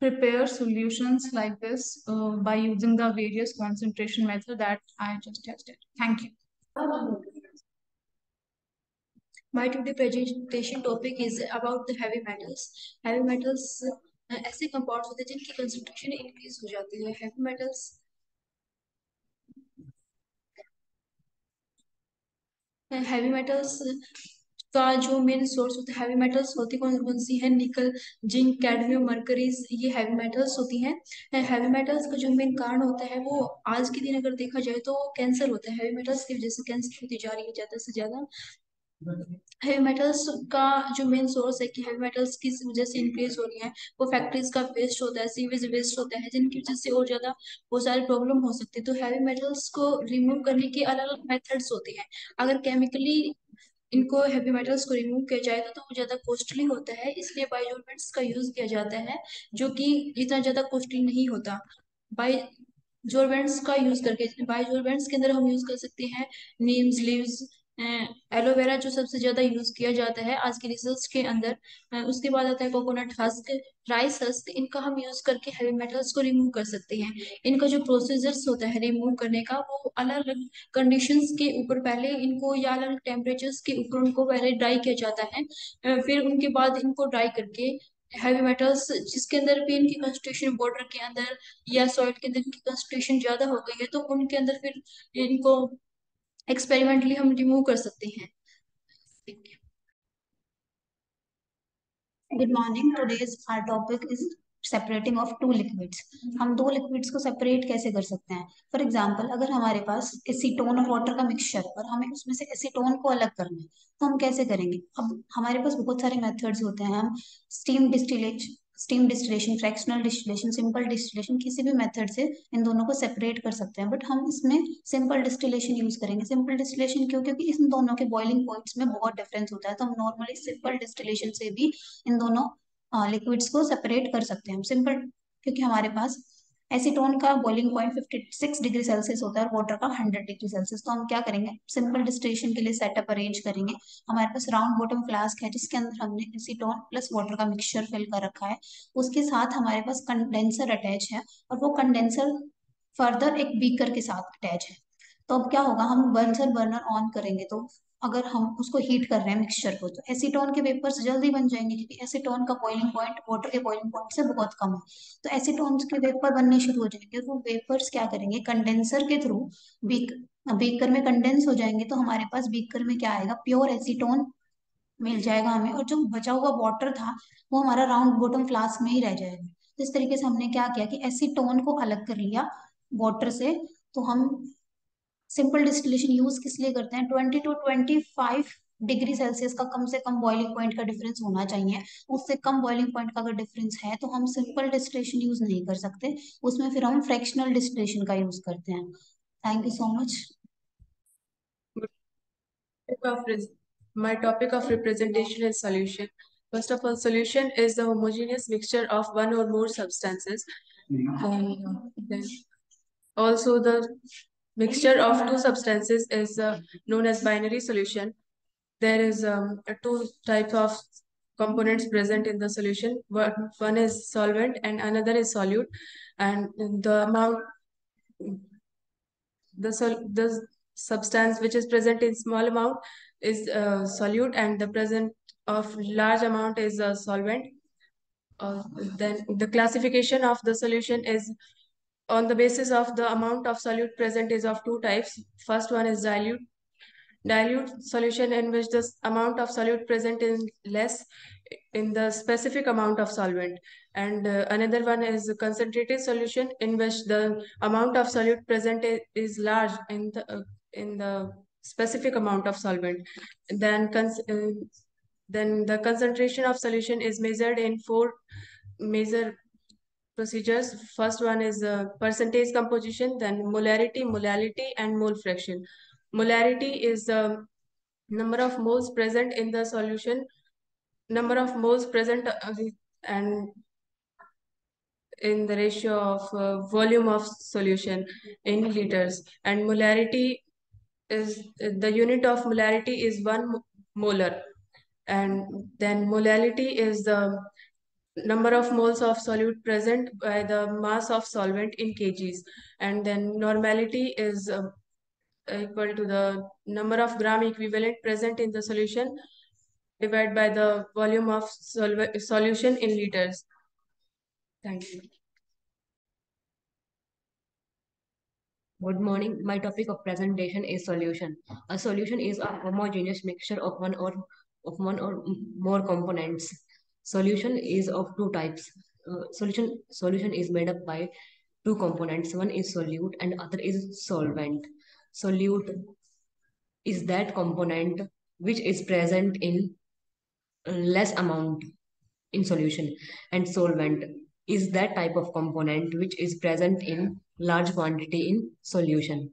prepare solutions like this by using the various concentration method that I just tested. Thank you. My today presentation topic is about the heavy metals. Heavy metals ऐसे compounds होते हैं जिनकी concentration increase हो जाती है. Heavy metals का जो main source होता है हैवी मेटल्स होती कौन कौन सी है? निकल, जिंक, कैडमियम, मरकरीज, ये हैवी मेटल्स होती हैं. हैवी मेटल्स का जो मेन कारण होता है वो आज के दिन अगर देखा जाए तो कैंसर होता है. हैवी मेटल्स की वजह से कैंसर होती जा रही है ज्यादा से ज्यादा. हेवी मेटल्स का जो मेन सोर्स है कि हेवी मेटल्स किस वजह से इंक्रीज हो रही है, वो फैक्ट्रीज का वेस्ट होता है, सीवेज वेस्ट होता है, जिनकी वजह से और ज्यादा बहुत सारी प्रॉब्लम हो सकती है. तो हेवी मेटल्स को रिमूव करने के अलग अलग मेथड्स होते हैं. अगर केमिकली इनको हेवी मेटल्स को रिमूव किया जाएगा तो वो ज्यादा कॉस्टली होता है, इसलिए बायोजोर्बेंट्स का यूज किया जाता है जो कि इतना ज्यादा कॉस्टली नहीं होता. बायोजोर्बेंट्स का यूज करके बायोजोर्बेंट्स के अंदर हम यूज कर सकते हैं नीम्स लीव्स, एलोवेरा जो सबसे ज्यादा यूज किया जाता है आज की रिसर्च के अंदर. उसके बाद आता है कोकोनट हस्क, राइस हस्क. इनका हम यूज करके हेवी मेटल्स को रिमूव कर सकते हैं. इनका जो प्रोसीजर्स होता है रिमूव करने का वो अलग अलग कंडीशंस के ऊपर पहले इनको या अलग अलग टेम्परेचर्स के ऊपर उनको पहले ड्राई किया जाता है. फिर उनके बाद इनको ड्राई करके हैवी मेटल्स जिसके अंदर भी इनकी कंसंट्रेशन वाटर के अंदर या सॉइल के अंदर इनकी कंसंट्रेशन ज्यादा हो गई है तो उनके अंदर फिर इनको एक्सपेरिमेंटली हम रिमूव कर सकते हैं. Good morning. Today's our topic is separating of two liquids. हम दो लिक्विड्स को सेपरेट कैसे कर सकते हैं? फॉर एग्जांपल अगर हमारे पास एसीटोन और वाटर का मिक्सचर और हमें उसमें से एसीटोन को अलग करना है तो हम कैसे करेंगे? अब हमारे पास बहुत सारे मेथड्स होते हैं. हम steam distillation, fractional distillation, simple distillation, किसी भी मेथड से इन दोनों को सेपरेट कर सकते हैं. बट हम इसमें सिंपल डिस्टिलेशन यूज करेंगे. सिंपल डिस्टिलेशन क्यों? क्योंकि इन दोनों के बॉइलिंग पॉइंट्स में बहुत डिफरेंस होता है. तो हम नॉर्मली सिंपल डिस्टिलेशन से भी इन दोनों लिक्विड्स को सेपरेट कर सकते हैं. सिंपल क्योंकि हमारे पास एसीटोन का बॉइलिंग पॉइंट 56 डिग्री सेल्सियस होता है और वाटर का 100 डिग्री सेल्सियस. तो हम क्या करेंगे? सिंपल डिस्टिलेशन के लिए सेटअप अरेंज करेंगे. हमारे पास राउंड बॉटम फ्लास्क है जिसके अंदर हमने एसीटोन प्लस वाटर का मिक्सचर फिल कर रखा है. उसके साथ हमारे पास कंडेंसर अटैच है और वो कंडेंसर फर्दर एक बीकर के साथ अटैच है. तो अब क्या होगा? हम बर्नर ऑन करेंगे तो अगर हम उसको हीट कर रहे हैं मिक्सचर को तो एसीटोन के वेपर्स जल्दी बन जाएंगे क्योंकि एसीटोन का बॉइलिंग पॉइंट वाटर के बॉइलिंग पॉइंट से बहुत कम है. तो एसीटोन के वेपर बनने शुरू हो जाएंगे और वो वेपर्स क्या करेंगे? कंडेंसर के थ्रू बीकर में कंडेंस हो जाएंगे. तो हमारे पास बीकर में क्या आएगा? प्योर एसीटोन मिल जाएगा हमें और जो बचा हुआ वाटर था वो हमारा राउंड बॉटम फ्लास्क में ही रह जाएगा. तो इस तरीके से हमने क्या किया कि एसीटोन को अलग कर लिया वाटर से. तो हम सिंपल डिस्टिलेशन यूज किस लिए करते हैं? 20 to 25 डिग्री सेल्सियस का कम से कम बॉइलिंग पॉइंट का डिफरेंस होना चाहिए। उससे कम बॉइलिंग पॉइंट का अगर डिफरेंस है तो हम सिंपल डिस्टिलेशन यूज नहीं कर सकते, उसमें फिर हम फ्रैक्शनल डिस्टिलेशन का यूज करते हैं। Thank you so much. My topic of representation is solution. First of all, solution is the homogeneous mixture of one or more substances. Then also the mixture of two substances is known as binary solution. There is two types of components present in the solution. One is solvent and another is solute, and the amount the substance which is present in small amount is solute, and the present of large amount is a solvent. Then the classification of the solution is on the basis of the amount of solute present is of two types. First one is dilute solution, in which the amount of solute present is less in the specific amount of solvent, and another one is concentrated solution, in which the amount of solute present is large in the specific amount of solvent. Then the concentration of solution is measured in four major procedures. First one is percentage composition, then molality, and mole fraction. Molarity is the number of moles present in the solution, number of moles present and in the ratio of volume of solution in liters. And molarity is the unit of molarity is 1 molar. And then molality is the number of moles of solute present by the mass of solvent in kgs. And then normality is equal to the number of gram equivalent present in the solution divided by the volume of solution in liters. Thank you. Good morning. My topic of presentation is solution. A solution is a homogeneous mixture of one or more components. Solution is of two types. Solution is made up by two components. One is solute and other is solvent. Solute is that component which is present in less amount in solution, and solvent is that type of component which is present in large quantity in solution.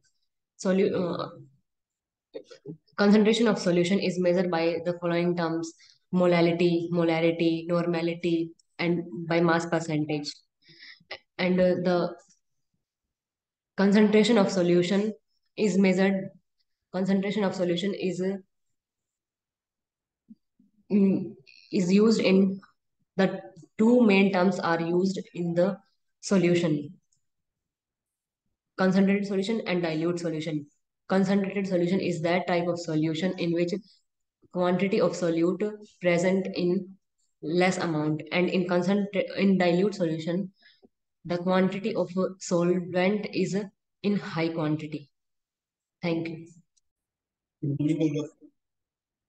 Concentration of solution is measured by the following terms: molarity, normality, and by mass percentage. And the concentration of solution is measured. Concentration of solution is used in the two main terms are used in the solution: concentrated solution and dilute solution. Concentrated solution is that type of solution in which quantity of solute present in less amount, and in dilute solution the quantity of solvent is in high quantity. Thank you. Good morning, all of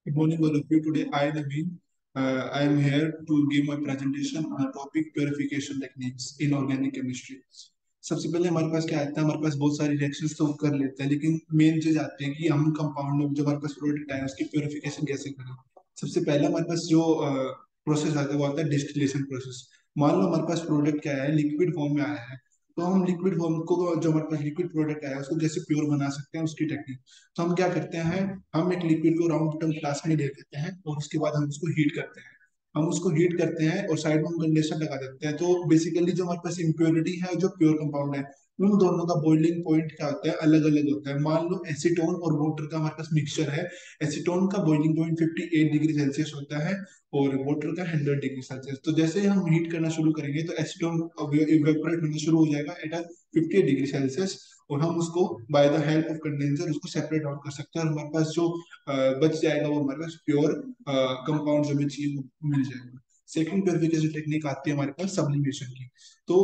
Good morning, all of you. Today, Naveen, I am here to give my presentation on a topic purification techniques in organic chemistry. सबसे पहले हमारे पास क्या आता है, हमारे पास बहुत सारी reactions तो कर लेते हैं, लेकिन मेन चीज आती है कि हम कंपाउंड में जो हमारे पास प्रोडक्ट है उसकी प्योरिफिकेशन कैसे करें। सबसे पहले हमारे पास जो प्रोसेस आता है वो आता है डिस्टिलेशन प्रोसेस। मान लो हमारे पास प्रोडक्ट क्या है, लिक्विड फॉर्म में आया है, तो हम लिक्विड फॉर्म को जो हमारे पास लिक्विड प्रोडक्ट आया है उसको कैसे प्योर बना सकते हैं, उसकी टेक्निक। तो हम क्या करते हैं, हम एक लिक्विड को राउंड टर्म फ्लास्क में ले लेते हैं और उसके बाद हम उसको हीट करते हैं। हम उसको हीट करते हैं और साइड में हम कंडेंसर लगा देते हैं। तो बेसिकली जो हमारे पास इम्प्योरिटी है, जो प्योर कंपाउंड है, उन दोनों का बॉइलिंग पॉइंट क्या होता है, अलग अलग होता है। मान लो एसीटोन और वाटर का हमारे पास मिक्सचर है। एसीटोन का बॉइलिंग पॉइंट 58 डिग्री सेल्सियस होता है और वाटर का 100 डिग्री सेल्सियस। तो जैसे ही हम हीट करना शुरू करेंगे तो एसीटोन इवेपोरेट होना शुरू हो जाएगा एट 58 डिग्री सेल्सियस, और हम उसको by the help of condenser उसको सेपरेट आउट कर सकते हैं और हमारे पास जो बच जाएगा वो हमारे पास प्योर कंपाउंड जो भी चाहिए वो मिल जाएगा। सेकंड प्योरिफिकेशन टेक्निक आती है हमारे पास सब्लिमेशन की। तो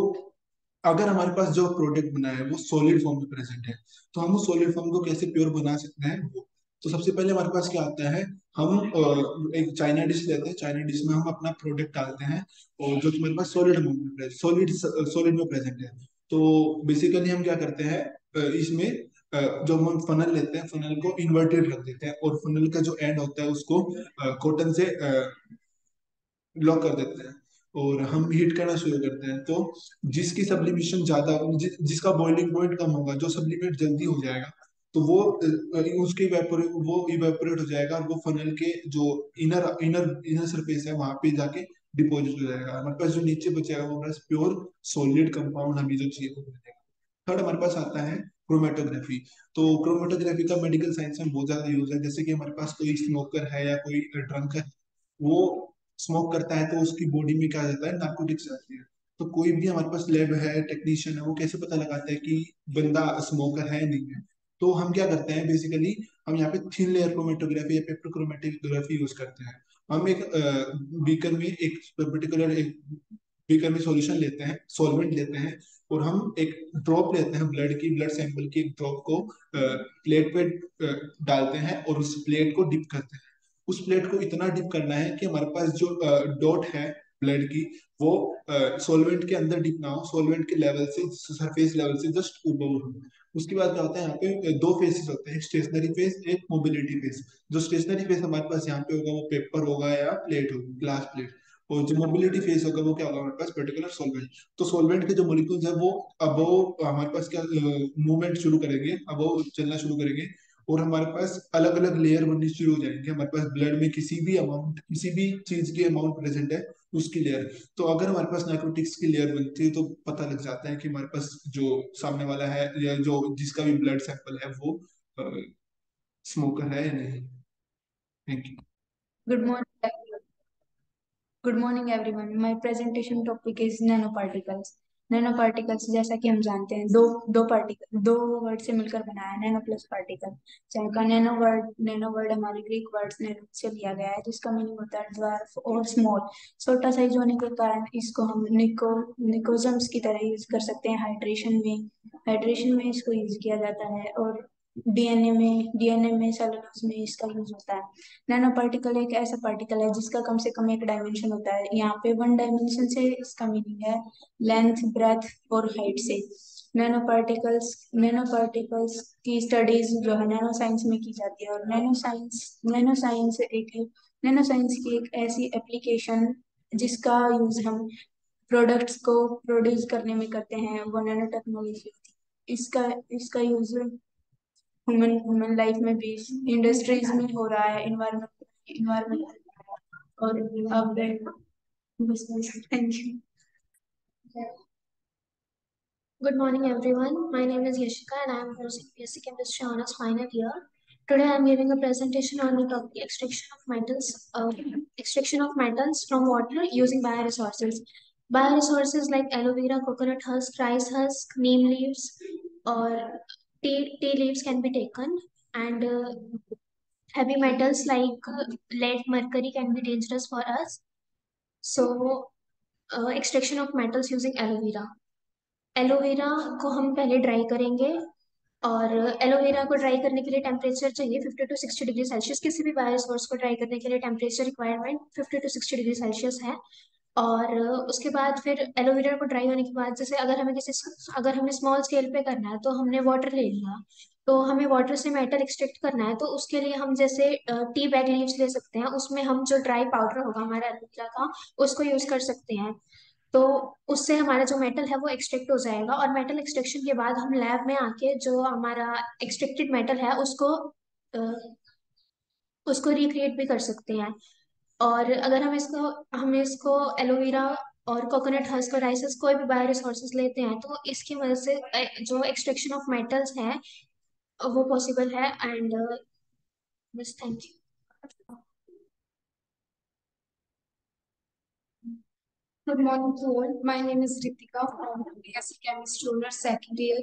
अगर हमारे पास जो प्रोडक्ट बना है वो सॉलिड फॉर्म में प्रेजेंट है, तो हम उस सॉलिड फॉर्म को कैसे प्योर बना सकते हैं वो। तो सबसे पहले हमारे पास क्या आता है, हम एक चाइना डिश लेते हैं। चाइना डिश में हम अपना प्रोडक्ट डालते हैं और जो तुम्हारे पास सॉलिड सॉलिड में प्रेजेंट है। तो बेसिकली हम क्या करते हैं, इसमें जो हम फनल लेते हैं, फनल को इन्वर्टेड रख देते हैं और फनल का जो एंड होता है उसको कॉटन से लॉक कर देते हैं और हम हीट करना शुरू करते हैं। तो जिसकी सब्लिमेशन ज्यादा जिसका बॉइलिंग पॉइंट कम होगा, जो सब्लिमेट जल्दी हो जाएगा, तो वो उसके इवेपोरेट हो जाएगा और वो फनल के जो इनर इनर इनर सरफेस है वहां पे जाके डिपॉजिट हो जाएगा। हमारे पास जो नीचे बचेगा वो हमारे पास प्योर सॉलिड कंपाउंड हमें जो चाहिए वो मिलेगा। थर्ड हमारे पास आता है क्रोमेटोग्राफी। तो क्रोमेटोग्राफी का मेडिकल साइंस में बहुत ज्यादा यूज है। जैसे कि हमारे पास कोई स्मोकर है या कोई ड्रंक है, वो स्मोक करता है तो उसकी बॉडी में क्या जाता है, नार्कोटिक्स जाती है। तो कोई भी हमारे पास लैब है, टेक्नीशियन है, वो कैसे पता लगाता है कि बंदा स्मोकर है नहीं है? तो हम क्या करते हैं बेसिकली, हम यहाँ पे थिन लेयर क्रोमेटोग्राफी या पेप्टोक्रोमेटोग्राफी यूज करते हैं। हम एक बीकर में एक पर्टिकुलर एक बीकर में सॉल्यूशन लेते हैं, सॉल्वेंट लेते हैं, और हम एक ड्रॉप लेते हैं ब्लड सैंपल की एक ड्रॉप को प्लेट पे डालते हैं और उस प्लेट को डिप करते हैं। उस प्लेट को इतना डिप करना है कि हमारे पास जो डॉट है ब्लड की, वो सॉल्वेंट के अंदर डिप ना हो, सॉल्वेंट के लेवल से, सरफेस लेवल से जस्ट ऊपर हो। उसके बाद क्या होता है, यहाँ पे दो फेसेस होते हैं, एक स्टेशनरी फेस, एक मोबिलिटी फेस। जो स्टेशनरी फेस हमारे पास यहाँ पे होगा वो पेपर होगा या प्लेट होगी, ग्लास प्लेट। और जो मोबिलिटी फेस होगा वो क्या होगा, हमारे पास पर्टिकुलर सॉल्वेंट। तो सॉल्वेंट के जो मोलिक्यूल्स है वो अब वो हमारे पास क्या मूवमेंट शुरू करेंगे, अब वो चलना शुरू करेंगे और हमारे पास अलग अलग लेयर बननी शुरू हो जाएंगे। हमारे पास ब्लड में किसी भी अमाउंट, किसी भी चीज की अमाउंट प्रेजेंट है उसकी लेयर। तो अगर हमारे पास नाइकोटिक्स की लेयर बनती है तो पता लग जाता है कि हमारे पास जो सामने वाला है या जो जिसका भी ब्लड सैंपल है वो स्मोकर है या नहीं। Thank you. Good morning, everyone. Good morning, everyone. My presentation topic is nanoparticles. Nanoparticles जैसा कि हम जानते हैं दो वर्ड से मिलकर बना है, नैनो प्लस पार्टिकल। जिनका नैनो वर्ड हमारे ग्रीक वर्ड नैनो से लिया गया है, जिसका मीनिंग होता है ड्वार्फ और स्मॉल। छोटा साइज होने के कारण इसको हम निकोजम्स की तरह यूज कर सकते हैं। हाइड्रेशन में इसको यूज किया जाता है और डीएनए में सेलुलोज में इसका यूज होता है। नैनो पार्टिकल एक ऐसा पार्टिकल है जिसका कम से कम एक डायमेंशन होता है। यहाँ पे वन डायमेंशन से इसका मीनिंग है लेंथ, ब्रेथ और हाइट से। नैनो पार्टिकल्स की स्टडीज जो है नैनो साइंस में की जाती है। और नैनो साइंस की एक ऐसी एप्लीकेशन जिसका यूज हम प्रोडक्ट्स को प्रोड्यूस करने में करते हैं, वो नैनो टेक्नोलॉजी होती है। इसका यूज ह्यूमन लाइफ में भी, इंडस्ट्रीज में हो रहा है, इन्वायरमेंट और अब बस thank you. Good morning, everyone. My name is Yashika and I am pursuing BSc Chemistry Honours final year. Today I am giving a presentation on the topic extraction of metals from water using bioresources. Bioresources like aloe vera, coconut husk, rice husk, neem leaves, or tea leaves can be taken, and heavy metals like lead, mercury can be dangerous for us. So, extraction of metals using aloe vera. Aloe vera को हम पहले dry करेंगे और aloe vera को dry करने के लिए temperature चाहिए 50 to 60 डिग्री सेल्सियस। किसी भी बायोसोर्स को ड्राई करने के लिए temperature requirement 50 to 60 degree Celsius है। और उसके बाद फिर एलोवेरा को ड्राई होने के बाद, जैसे अगर हमें स्मॉल स्केल पे करना है तो हमने वाटर ले लिया, तो हमें वाटर से मेटल एक्सट्रैक्ट करना है, तो उसके लिए हम जैसे टी बैग लीव्स ले सकते हैं, उसमें हम जो ड्राई पाउडर होगा हमारा एलोवेरा का उसको यूज कर सकते हैं। तो उससे हमारा जो मेटल है वो एक्सट्रैक्ट हो जाएगा और मेटल एक्सट्रैक्शन के बाद हम लैब में आके जो हमारा एक्सट्रैक्टेड मेटल है उसको रिक्रिएट भी कर सकते हैं। और अगर हम इसको एलोवेरा और कोकोनट हस्क और राइस कोई भी बायो रिसोर्सेज लेते हैं तो इसकी वजह से जो एक्सट्रैक्शन ऑफ मेटल्स है वो पॉसिबल है। एंड बस thank you. Good morning to all. My name is Ritika from BSc Chemistry Honours second year.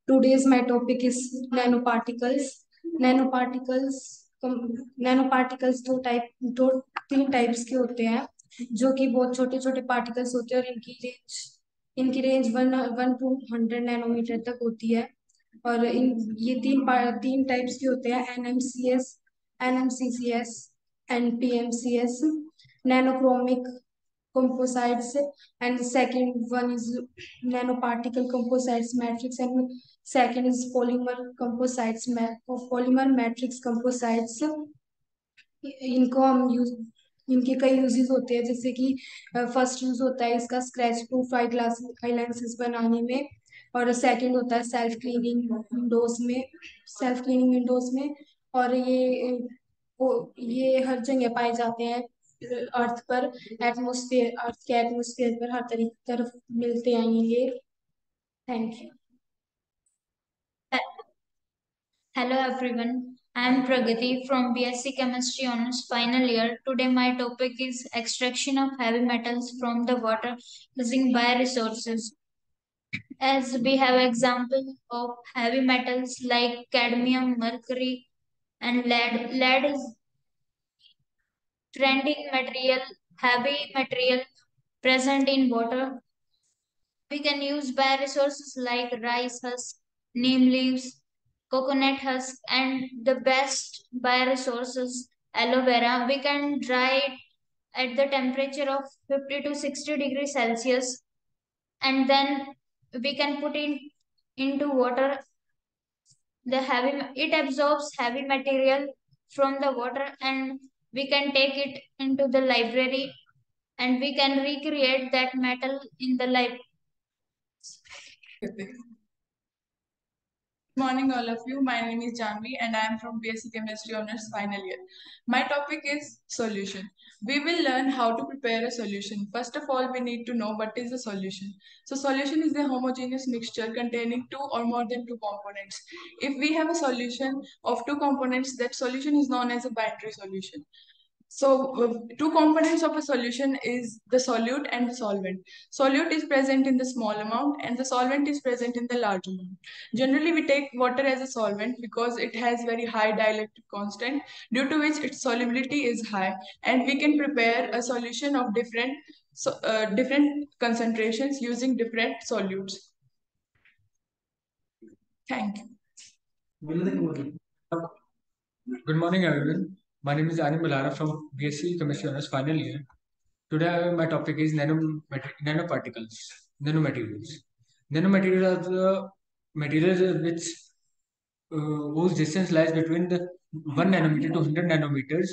Today's my topic is nanoparticles. Nanoparticles तीन टाइप्स के होते हैं, जो कि बहुत छोटे छोटे पार्टिकल्स होते हैं और इनकी रेंज 1 to 100 नैनोमीटर तक होती है। और ये तीन टाइप्स के होते हैं, NMCS, NMCCS and PMCS. Nanochromic composites, and the second one is nanoparticle composites, matrix and Second is polymer composites, polymer matrix composites. इनको हम यूज इनके कई यूजेस होते हैं, जैसे कि फर्स्ट यूज होता है इसका स्क्रैच प्रूफ आई ग्लासेस बनाने में, और सेकंड होता है सेल्फ क्लीनिंग विंडोज में। और ये हर जगह पाए जाते हैं अर्थ पर, अर्थ के एटमोस्फेयर पर हर तरफ मिलते हैं ये। Thank you. Hello everyone, I am Pragati from BSc Chemistry Honours final year. Today my topic is extraction of heavy metals from the water using bioresources. As we have example of heavy metals like cadmium, mercury and lead. Lead is trending material, heavy material present in water. We can use bioresources like rice husk, neem leaves, coconut husk, and the best bioresources, aloe vera. We can dry it at the temperature of 50 to 60 degrees Celsius, and then we can put it into water. It absorbs heavy material from the water, and we can take it into the library, and we can recreate that metal in the library. Good morning, all of you. My name is Janvi, and I am from BSc Chemistry Honours final year. My topic is solution. We will learn how to prepare a solution. First of all, we need to know what is a solution. So, solution is a homogeneous mixture containing two or more than two components. If we have a solution of two components, that solution is known as a binary solution. So, two components of a solution is the solute and the solvent. Solute is present in the small amount and the solvent is present in the large amount. Generally, we take water as a solvent because it has very high dielectric constant, due to which its solubility is high, and we can prepare a solution of different concentrations using different solutes. Thank you. Good morning, everyone. My name is Anil Malara from BSc Chemistry Honours final year. Today, my topic is nanoparticles, nanomaterials. Nanomaterials are the materials which whose distance lies between the 1 nanometer to 100 nanometers.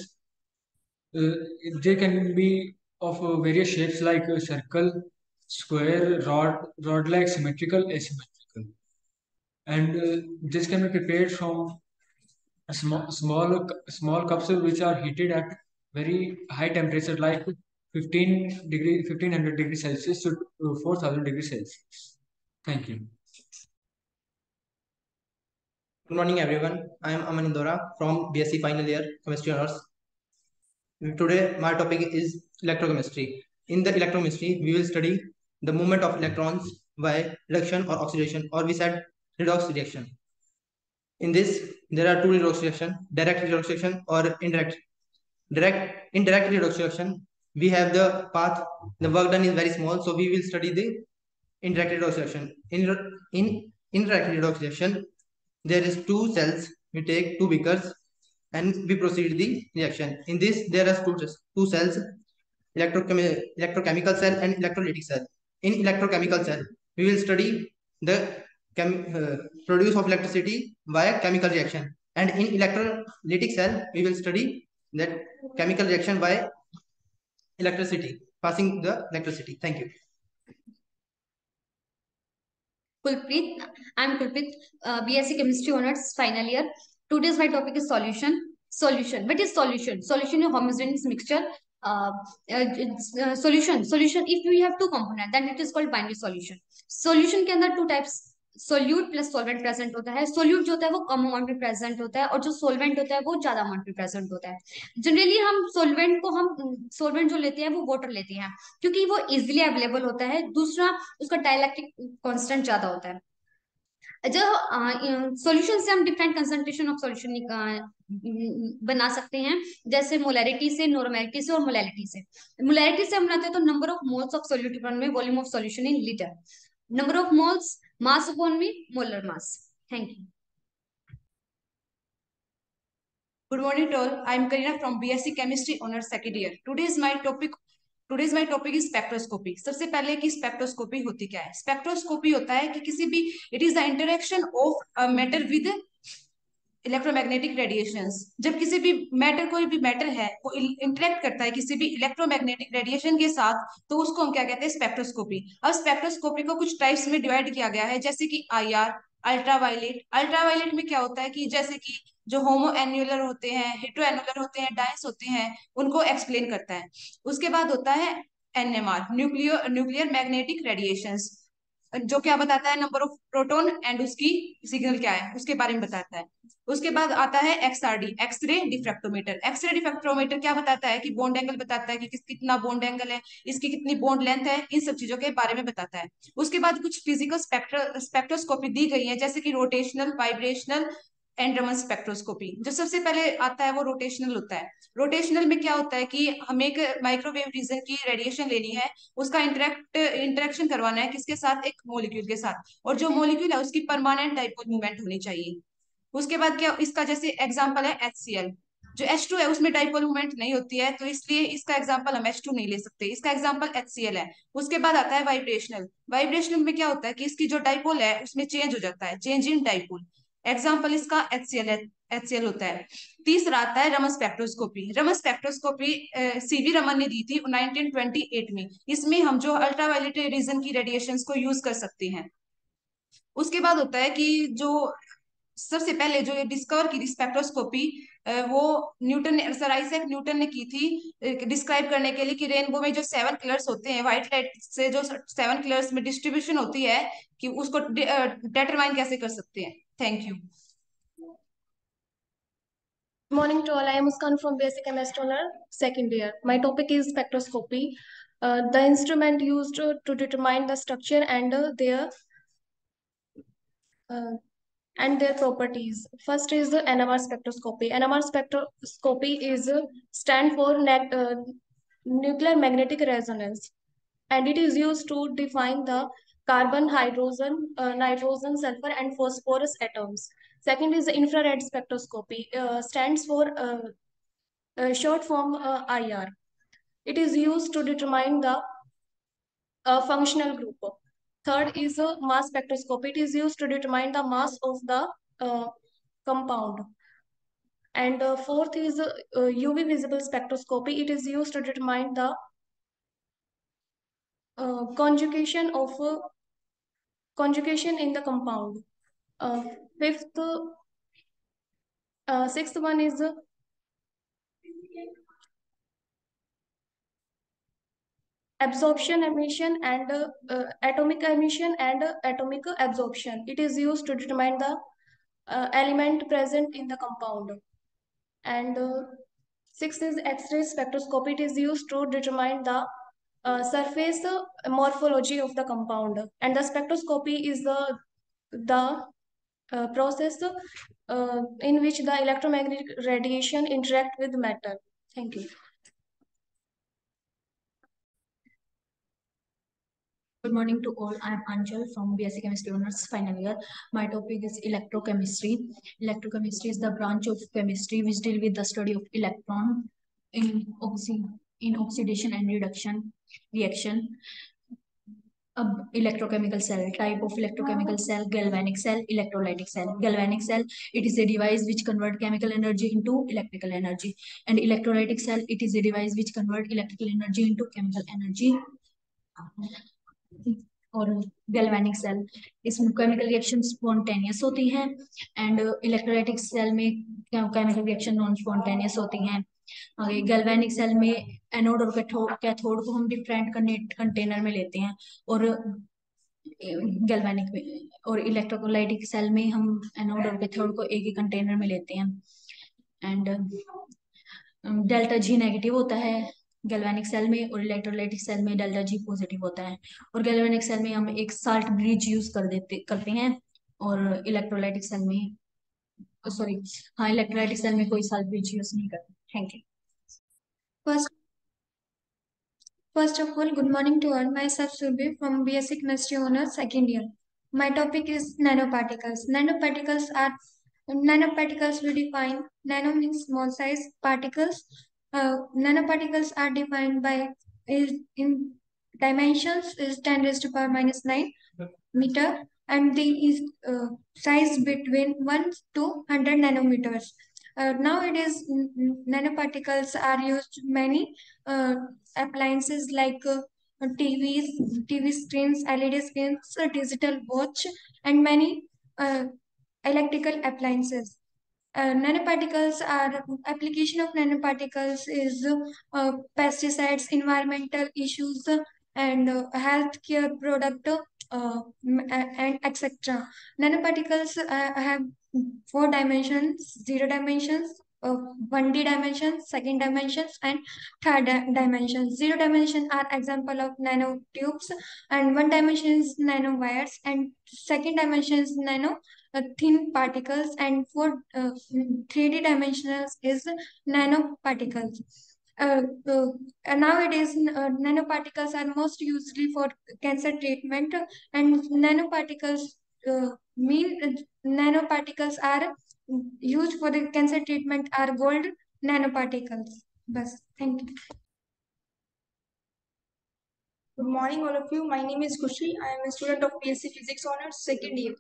They can be of various shapes like a circle, square, rod-like, symmetrical, asymmetrical. And this can be prepared from small cups which are heated at very high temperature like 1500 degrees Celsius to 4000 degrees Celsius. Thank you. Good morning, everyone. I am Aman Indora from BSc final year chemistry honors. Today, my topic is electrochemistry. In the electrochemistry, we will study the movement of electrons by reduction or oxidation, or we said redox reaction. In this, there are two redox reactions: direct redox reaction or indirect. Indirect redox reaction, we have the path. The work done is very small, so we will study the indirect redox reaction. In indirect redox reaction, there is two cells. We take two beakers and we proceed the reaction. In this, there are two cells, electrochemical cell and electrolytic cell. In electrochemical cell, we will study the produce of electricity via chemical reaction. And in electrolytic cell, we will study that chemical reaction by electricity, passing the electricity. Thank you. Kulpreet, I'm Kulpreet, BSc Chemistry Honours final year. Today's my topic is solution. Solution. What is solution? Solution is homogeneous mixture. Solution. If we have two components, then it is called binary solution. Solution के अंदर two types solute plus solvent present होता है. Solute जो होता है वो कम amount में present होता है, और जो सोलवेंट होता है वो ज्यादा अमाउंट में प्रेजेंट होता है. जनरली हम सोलवेंट जो लेते हैं वो वाटर लेते हैं क्योंकि वो इजिली अवेलेबल होता है. दूसरा, उसका डाइलेक्ट्रिक कांस्टेंट ज्यादा होता है. जब सॉल्यूशन से हम डिफरेंट कंसंट्रेशन ऑफ सॉल्यूशन बना सकते हैं, जैसे मोलैरिटी से, नॉर्मैलिटी से और मोलैलिटी से. मोलैरिटी से हम बनाते हैं तो number of moles of solute में volume of solution in litre, number of moles, mass upon me, molar mass. Thank you. Good morning to all. I am Karina from BSc Chemistry Honours second year. Today is my topic today's my topic is spectroscopy. सबसे पहले कि spectroscopy होती क्या है। Spectroscopy होता है कि किसी भी, it is the interaction of matter with electromagnetic radiations. जब किसी भी मैटर, कोई भी मैटर है वो इंटरेक्ट करता है किसी भी इलेक्ट्रोमैग्नेटिक रेडिएशन के साथ, तो उसको हम क्या कहते हैं, स्पेक्ट्रोस्कोपी। अब स्पेक्ट्रोस्कोपी को कुछ टाइप्स में डिवाइड किया गया है, जैसे कि IR, अल्ट्रावायलेट। अल्ट्रावायलेट में क्या होता है कि जैसे कि जो होमो एन्युलर होते हैं, हेटेरो एन्युलर होते हैं, डाइस होते हैं, उनको एक्सप्लेन करता है। उसके बाद होता है NMR, न्यूक्लियर मैग्नेटिक रेडिएशंस, जो क्या बताता है, नंबर ऑफ प्रोटॉन एंड उसकी सिग्नल क्या है उसके बारे में बताता है। उसके बाद आता है XRD, x ray diffractometer. X ray diffractometer क्या बताता है कि बॉन्ड एंगल बताता है कि कितना बॉन्ड एंगल है, इसकी कितनी बॉन्ड लेंथ है, इन सब चीजों के बारे में बताता है। उसके बाद कुछ फिजिकल स्पेक्ट्रोस्कोपी दी गई है, जैसे कि rotational, vibrational and Raman spectroscopy. जो सबसे पहले आता है वो रोटेशनल होता है। रोटेशनल में क्या होता है कि हमें एक माइक्रोवेव रीजन की रेडिएशन लेनी है, उसका इंटरेक्शन करवाना है किसके साथ, एक मॉलिक्यूल के साथ, और जो मॉलिक्यूल है उसकी परमानेंट डाइपोल मूवमेंट होनी चाहिए। उसके बाद क्या, इसका जैसे एग्जांपल है HCl। जो H2 है उसमें डाइपोल मूवमेंट नहीं होती है, तो इसलिए इसका एग्जांपल हम H2 नहीं ले सकते, इसका एग्जांपल HCl है। उसके बाद आता है वाइब्रेशनल। वाइब्रेशनल में क्या होता है कि इसकी जो डाइपोल है उसमें चेंज हो जाता है, चेंज इन डाइपोल। एग्जाम्पल इसका HCl होता है। तीसरा आता है Raman spectroscopy. Raman spectroscopy CV Raman ने दी थी 1928 में। इसमें हम जो अल्ट्रावायलेट रीजन की रेडिएशंस को यूज कर सकते हैं। उसके बाद होता है कि जो सबसे पहले जो ये डिस्कवर की स्पेक्ट्रोस्कोपी, वो न्यूटन ने, सर आइजैक न्यूटन ने की थी, डिस्क्राइब करने के लिए कि रेनबो में जो 7 कलर्स होते हैं, व्हाइट लाइट से जो 7 कलर्स में डिस्ट्रीब्यूशन होती है, कि उसको डिटरमाइन कैसे कर सकते हैं। Thank you. Morning to all. I am Muskan from Basic Chemistry Honor, second year. My topic is spectroscopy. The instrument used to determine the structure and their properties. First is the NMR spectroscopy. NMR spectroscopy is stand for nuclear magnetic resonance, and it is used to define the carbon, hydrogen, nitrogen, sulfur, and phosphorus atoms. Second is the infrared spectroscopy. Stands for short form IR. It is used to determine the functional group. Third is mass spectroscopy. It is used to determine the mass of the compound. And fourth is UV visible spectroscopy. It is used to determine the conjugation in the compound. Sixth one is absorption, emission, and atomic emission and atomic absorption. It is used to determine the element present in the compound. And sixth is X-ray spectroscopy. It is used to determine the surface morphology of the compound. And the spectroscopy is the process in which the electromagnetic radiation interact with matter. Thank you. Good morning to all. I am Anjal from BSc Chemistry Honors final year. My topic is electrochemistry. Electrochemistry is the branch of chemistry which deal with the study of electron in oxidation and reaction. Electrochemical cell. Type of electrochemical cell: galvanic cell, electrolytic cell. Galvanic cell, it is a device which convert chemical energy into electrical energy. And electrolytic cell, it is a device which convert electrical energy into chemical energy. और galvanic cell, इसमें chemical reaction spontaneous होती हैं, and electrolytic cell में chemical reaction non spontaneous होती हैं। आगे galvanic cell में anode और कैथोड को हम डिफरेंट कंटेनर में लेते हैं, और गैल्वेनिक में, और इलेक्ट्रोलाइटिक सेल में हम एनोड और कैथोड को एक ही कंटेनर में लेते हैं। एंड डेल्टा जी नेगेटिव होता है गैल्वेनिक सेल में, और इलेक्ट्रोलाइटिक सेल में डेल्टा जी पॉजिटिव होता है। और गैल्वेनिक सेल में हम एक साल्ट ब्रिज यूज करते हैं, और इलेक्ट्रोलाइटिक सेल में इलेक्ट्रोलाइटिक सेल में कोई साल्ट ब्रिज यूज नहीं करते। Thank you. First of all, good morning to all. Myself Surbhi from BSc Chemistry Honors second year. My topic is nanoparticles. Nanoparticles we define. Nano means small size particles. Nanoparticles are defined by is in dimensions is 10 raised to power minus 9 meter, and the is size between 1 to 100 nanometers. Nowadays, nanoparticles are used many appliances like TV screens, LED screens, digital watch, and many electrical appliances. Nanoparticles are application of nanoparticles is pesticides, environmental issues, and healthcare product, and etc. Nanoparticles have 4 dimensions: 0 dimensions, 1D dimensions, second dimensions, and third dimensions. 0 dimension are example of nanotubes, and 1 dimension is nanowires, and second dimension is nano thin particles, and for 3D dimensionals is nanoparticles. Nowadays, nanoparticles are most usually for cancer treatment, and nanoparticles are used for the cancer treatment are gold nanoparticles. Bas, thank you. Good morning, all of you. My name is Kushi. I am a student of BSc Physics Honors, second year.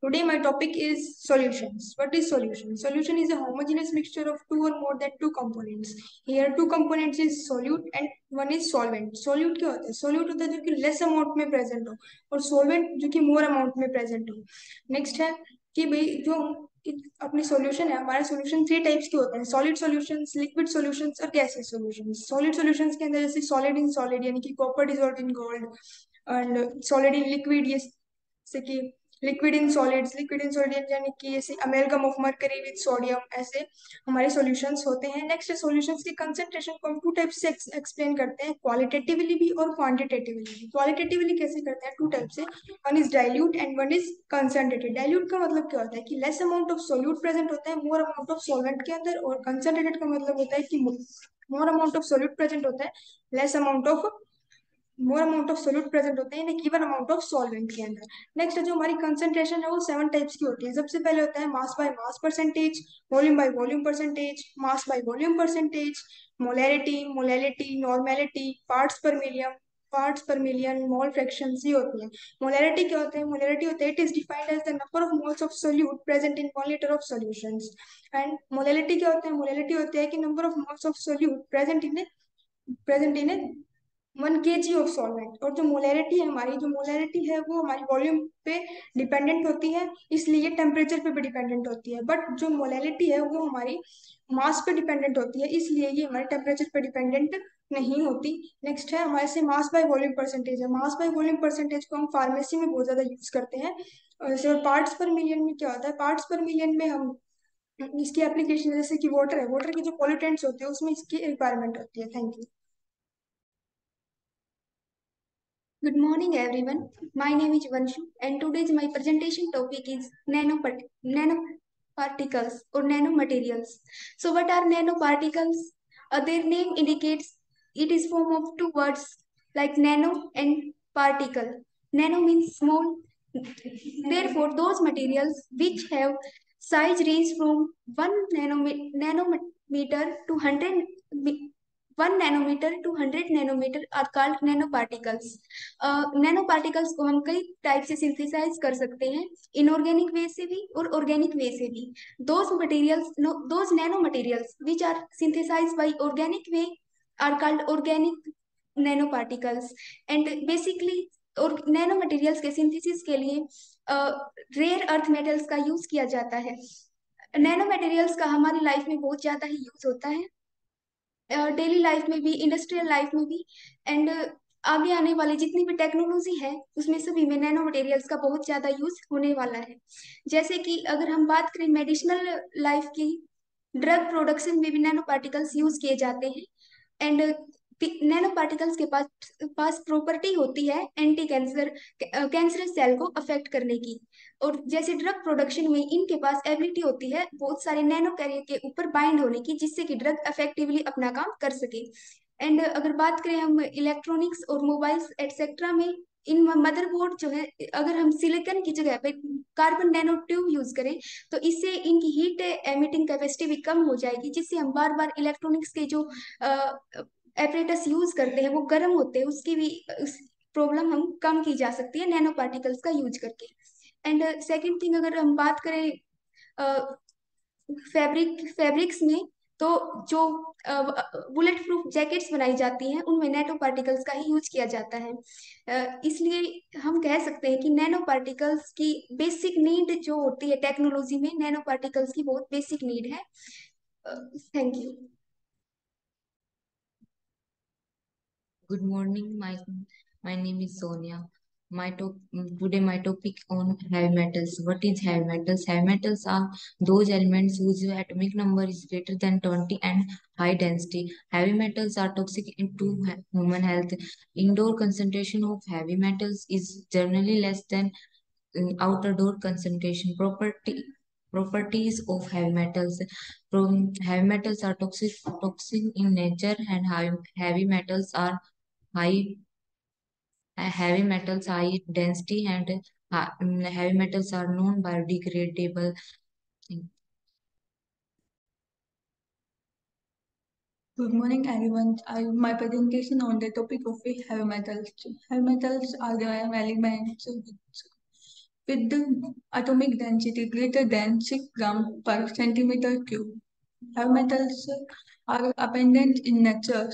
Today, my topic is solutions. What is solution? Solution is a homogeneous mixture of two or more than two components. Here, two components is solute and one is solvent. Solute क्या होता है? Solute होता है जो कि less amount में present हो, और solvent जो कि more amount में present हो. Next है कि भाई जो अपनी सॉल्यूशन है, हमारे सॉल्यूशन 3 टाइप्स के होते हैं: सॉलिड सॉल्यूशंस, लिक्विड सॉल्यूशंस और गैसियस सॉल्यूशंस. सॉलिड सॉल्यूशंस के अंदर जैसे सॉलिड इन सॉलिड यानी कि copper dissolved in gold, and solid in liquid जैसे कि लिक्विड इन सॉलिड्स यानी कि जैसे amalgam of mercury with sodium, ऐसे हमारे सॉल्यूशंस होते हैं. नेक्स्ट सॉल्यूशंस की कंसंट्रेशन को हम 2 टाइप से एक्सप्लेन करते हैं: क्वालिटेटिवली भी और क्वांटिटेटिवली भी. क्वालिटेटिवली कैसे करते हैं? 2 टाइप से. One is dilute and one is concentrated. Dilute का मतलब क्या होता है कि less amount of solute present होता है मोर अमाउंट ऑफ सॉल्वेंट के अंदर, और कंसंट्रेटेड का मतलब होता है कि more amount of solute present होता है, less amount of more amount of solute present होते हैं in given amount of solvent के अंदर. नेक्स्ट जो हमारी कंसंट्रेशन है वो 7 टाइप्स की होती है. सबसे पहले होता है mass by mass percentage, volume by volume percentage, mass by volume percentage, molarity, molality, normality, parts per million, mole fraction ही होती है. मोलैरिटी क्या होता है? मोलैरिटी होता है it is defined as the number of moles of solute present in 1 litre of solutions. And molality क्या होता है? मोलैलिटी होता है कि number of moles of solute present in a 1 kg of solvent. और जो मोलैरिटी है हमारी, वो हमारी वॉल्यूम पे डिपेंडेंट होती है, इसलिए टेम्परेचर पे भी डिपेंडेंट होती है. बट जो मोलैरिटी है वो हमारी मास पे डिपेंडेंट होती है, इसलिए ये हमारे टेम्परेचर पे डिपेंडेंट नहीं होती. नेक्स्ट है हमारे से मास बाय वॉल्यूम परसेंटेज है. मास बाय वॉल्यूम परसेंटेज को हम फार्मेसी में बहुत ज्यादा यूज करते हैं. और पार्ट्स पर मिलियन में क्या होता है? पार्ट्स पर मिलियन में हम इसकी एप्लीकेशन जैसे कि वाटर है, वाटर के जो पॉल्यूटेंट्स होते हैं उसमें इसकी रिक्वायरमेंट होती है. Thank you. Good morning, everyone. My name is Vanshu, and today's my presentation topic is nanoparticles or nanomaterials. So, what are nanoparticles? Their name indicates it is form of 2 words like nano and particle. Nano means small. Therefore, those materials which have size range from 1 nanometer to 1 nanometer to 100 nanometer are called nanoparticles. Nanoparticles को हम कई type से synthesise कर सकते हैं, inorganic वे से भी और ऑर्गेनिक वे से भी. those nanomaterials which are synthesized by organic way are called organic nanoparticles. and basically और नैनो मटेरियल्स के सिंथेसिस के लिए रेयर अर्थ मेटल्स का यूज किया जाता है. नैनो मटेरियल्स का हमारी लाइफ में बहुत ज्यादा ही यूज होता है, डेली लाइफ में भी, इंडस्ट्रियल लाइफ में भी, एंड आगे आने वाली जितनी भी टेक्नोलॉजी है उसमें सभी में नैनो मटेरियल्स का बहुत ज्यादा यूज होने वाला है. जैसे कि अगर हम बात करें मेडिसिनल लाइफ की, ड्रग प्रोडक्शन में भी नैनो पार्टिकल्स यूज किए जाते हैं. एंड नैनो पार्टिकल्स के पास प्रॉपर्टी होती है एंटी कैंसरस सेल को अफेक्ट करने की. और जैसे ड्रग प्रोडक्शन में इनके पास एबिलिटी होती है बहुत सारे नैनो कैरियर के ऊपर बाइंड होने की, जिससे कि ड्रग इफेक्टिवली अपना काम कर सके. एंड अगर बात करें हम इलेक्ट्रॉनिक्स और मोबाइल्स एटसेट्रा में, इन मदरबोर्ड जो है, अगर हम सिलिकॉन की जगह पे कार्बन नैनो ट्यूब यूज करें तो इससे इनकी हीट एमिटिंग कैपेसिटी भी कम हो जाएगी, जिससे हम बार बार इलेक्ट्रॉनिक्स के जो एपरेटस यूज करते हैं वो गर्म होते हैं, उसकी भी उस प्रॉब्लम हम कम की जा सकती है नैनो पार्टिकल्स का यूज करके। एंड सेकंड थिंग, अगर हम बात करें फैब्रिक्स में, तो जो बुलेट प्रूफ जैकेट्स बनाई जाती हैं उनमें नैनो पार्टिकल्स का ही यूज किया जाता है। इसलिए हम कह सकते हैं कि नैनो पार्टिकल्स की बेसिक नीड जो होती है टेक्नोलॉजी में, नैनो पार्टिकल्स की बहुत बेसिक नीड है। Thank you. Good morning. My name is Sonia. Today my topic on heavy metals. What is heavy metals? Heavy metals are those elements whose atomic number is greater than 20 and high density. Heavy metals are toxic to human health. Indoor concentration of heavy metals is generally less than outer door concentration. Properties of heavy metals. Heavy metals are toxic in nature, and heavy metals are high heavy metals high density, and heavy metals are non-biodegradable. Good morning, everyone. My presentation on the topic of heavy metals. Heavy metals are the elements with the atomic density greater than 6 gram per centimeter cube. Heavy metals are abundant in nature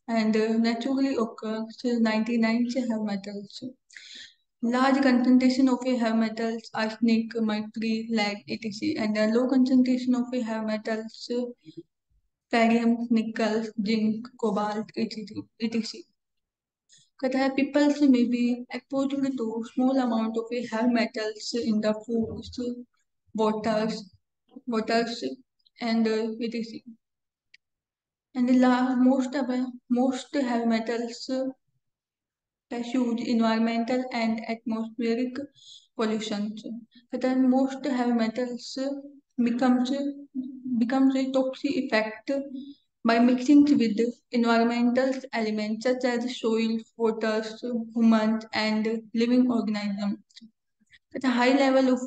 and naturally occur 99 heavy metals. Large concentration of heavy metals, arsenic, mercury, lead, etc. and a low concentration of heavy metals, cadmium, nickel, zinc, cobalt, etc. That people may be exposed to small amount of heavy metals in the foods, waters, and etc. And most heavy metals huge environmental and atmospheric pollution. Then most heavy metals becomes a toxic effect by mixing with environmental elements such as soil, waters, humans, and living organisms. At a high level of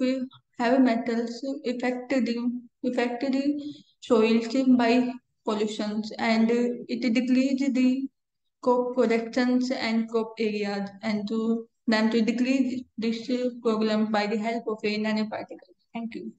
heavy metals affect the soils by pollutions, and it decreases the crop productions and crop areas, and to them to decrease this problem by the help of a nanoparticle. Thank you.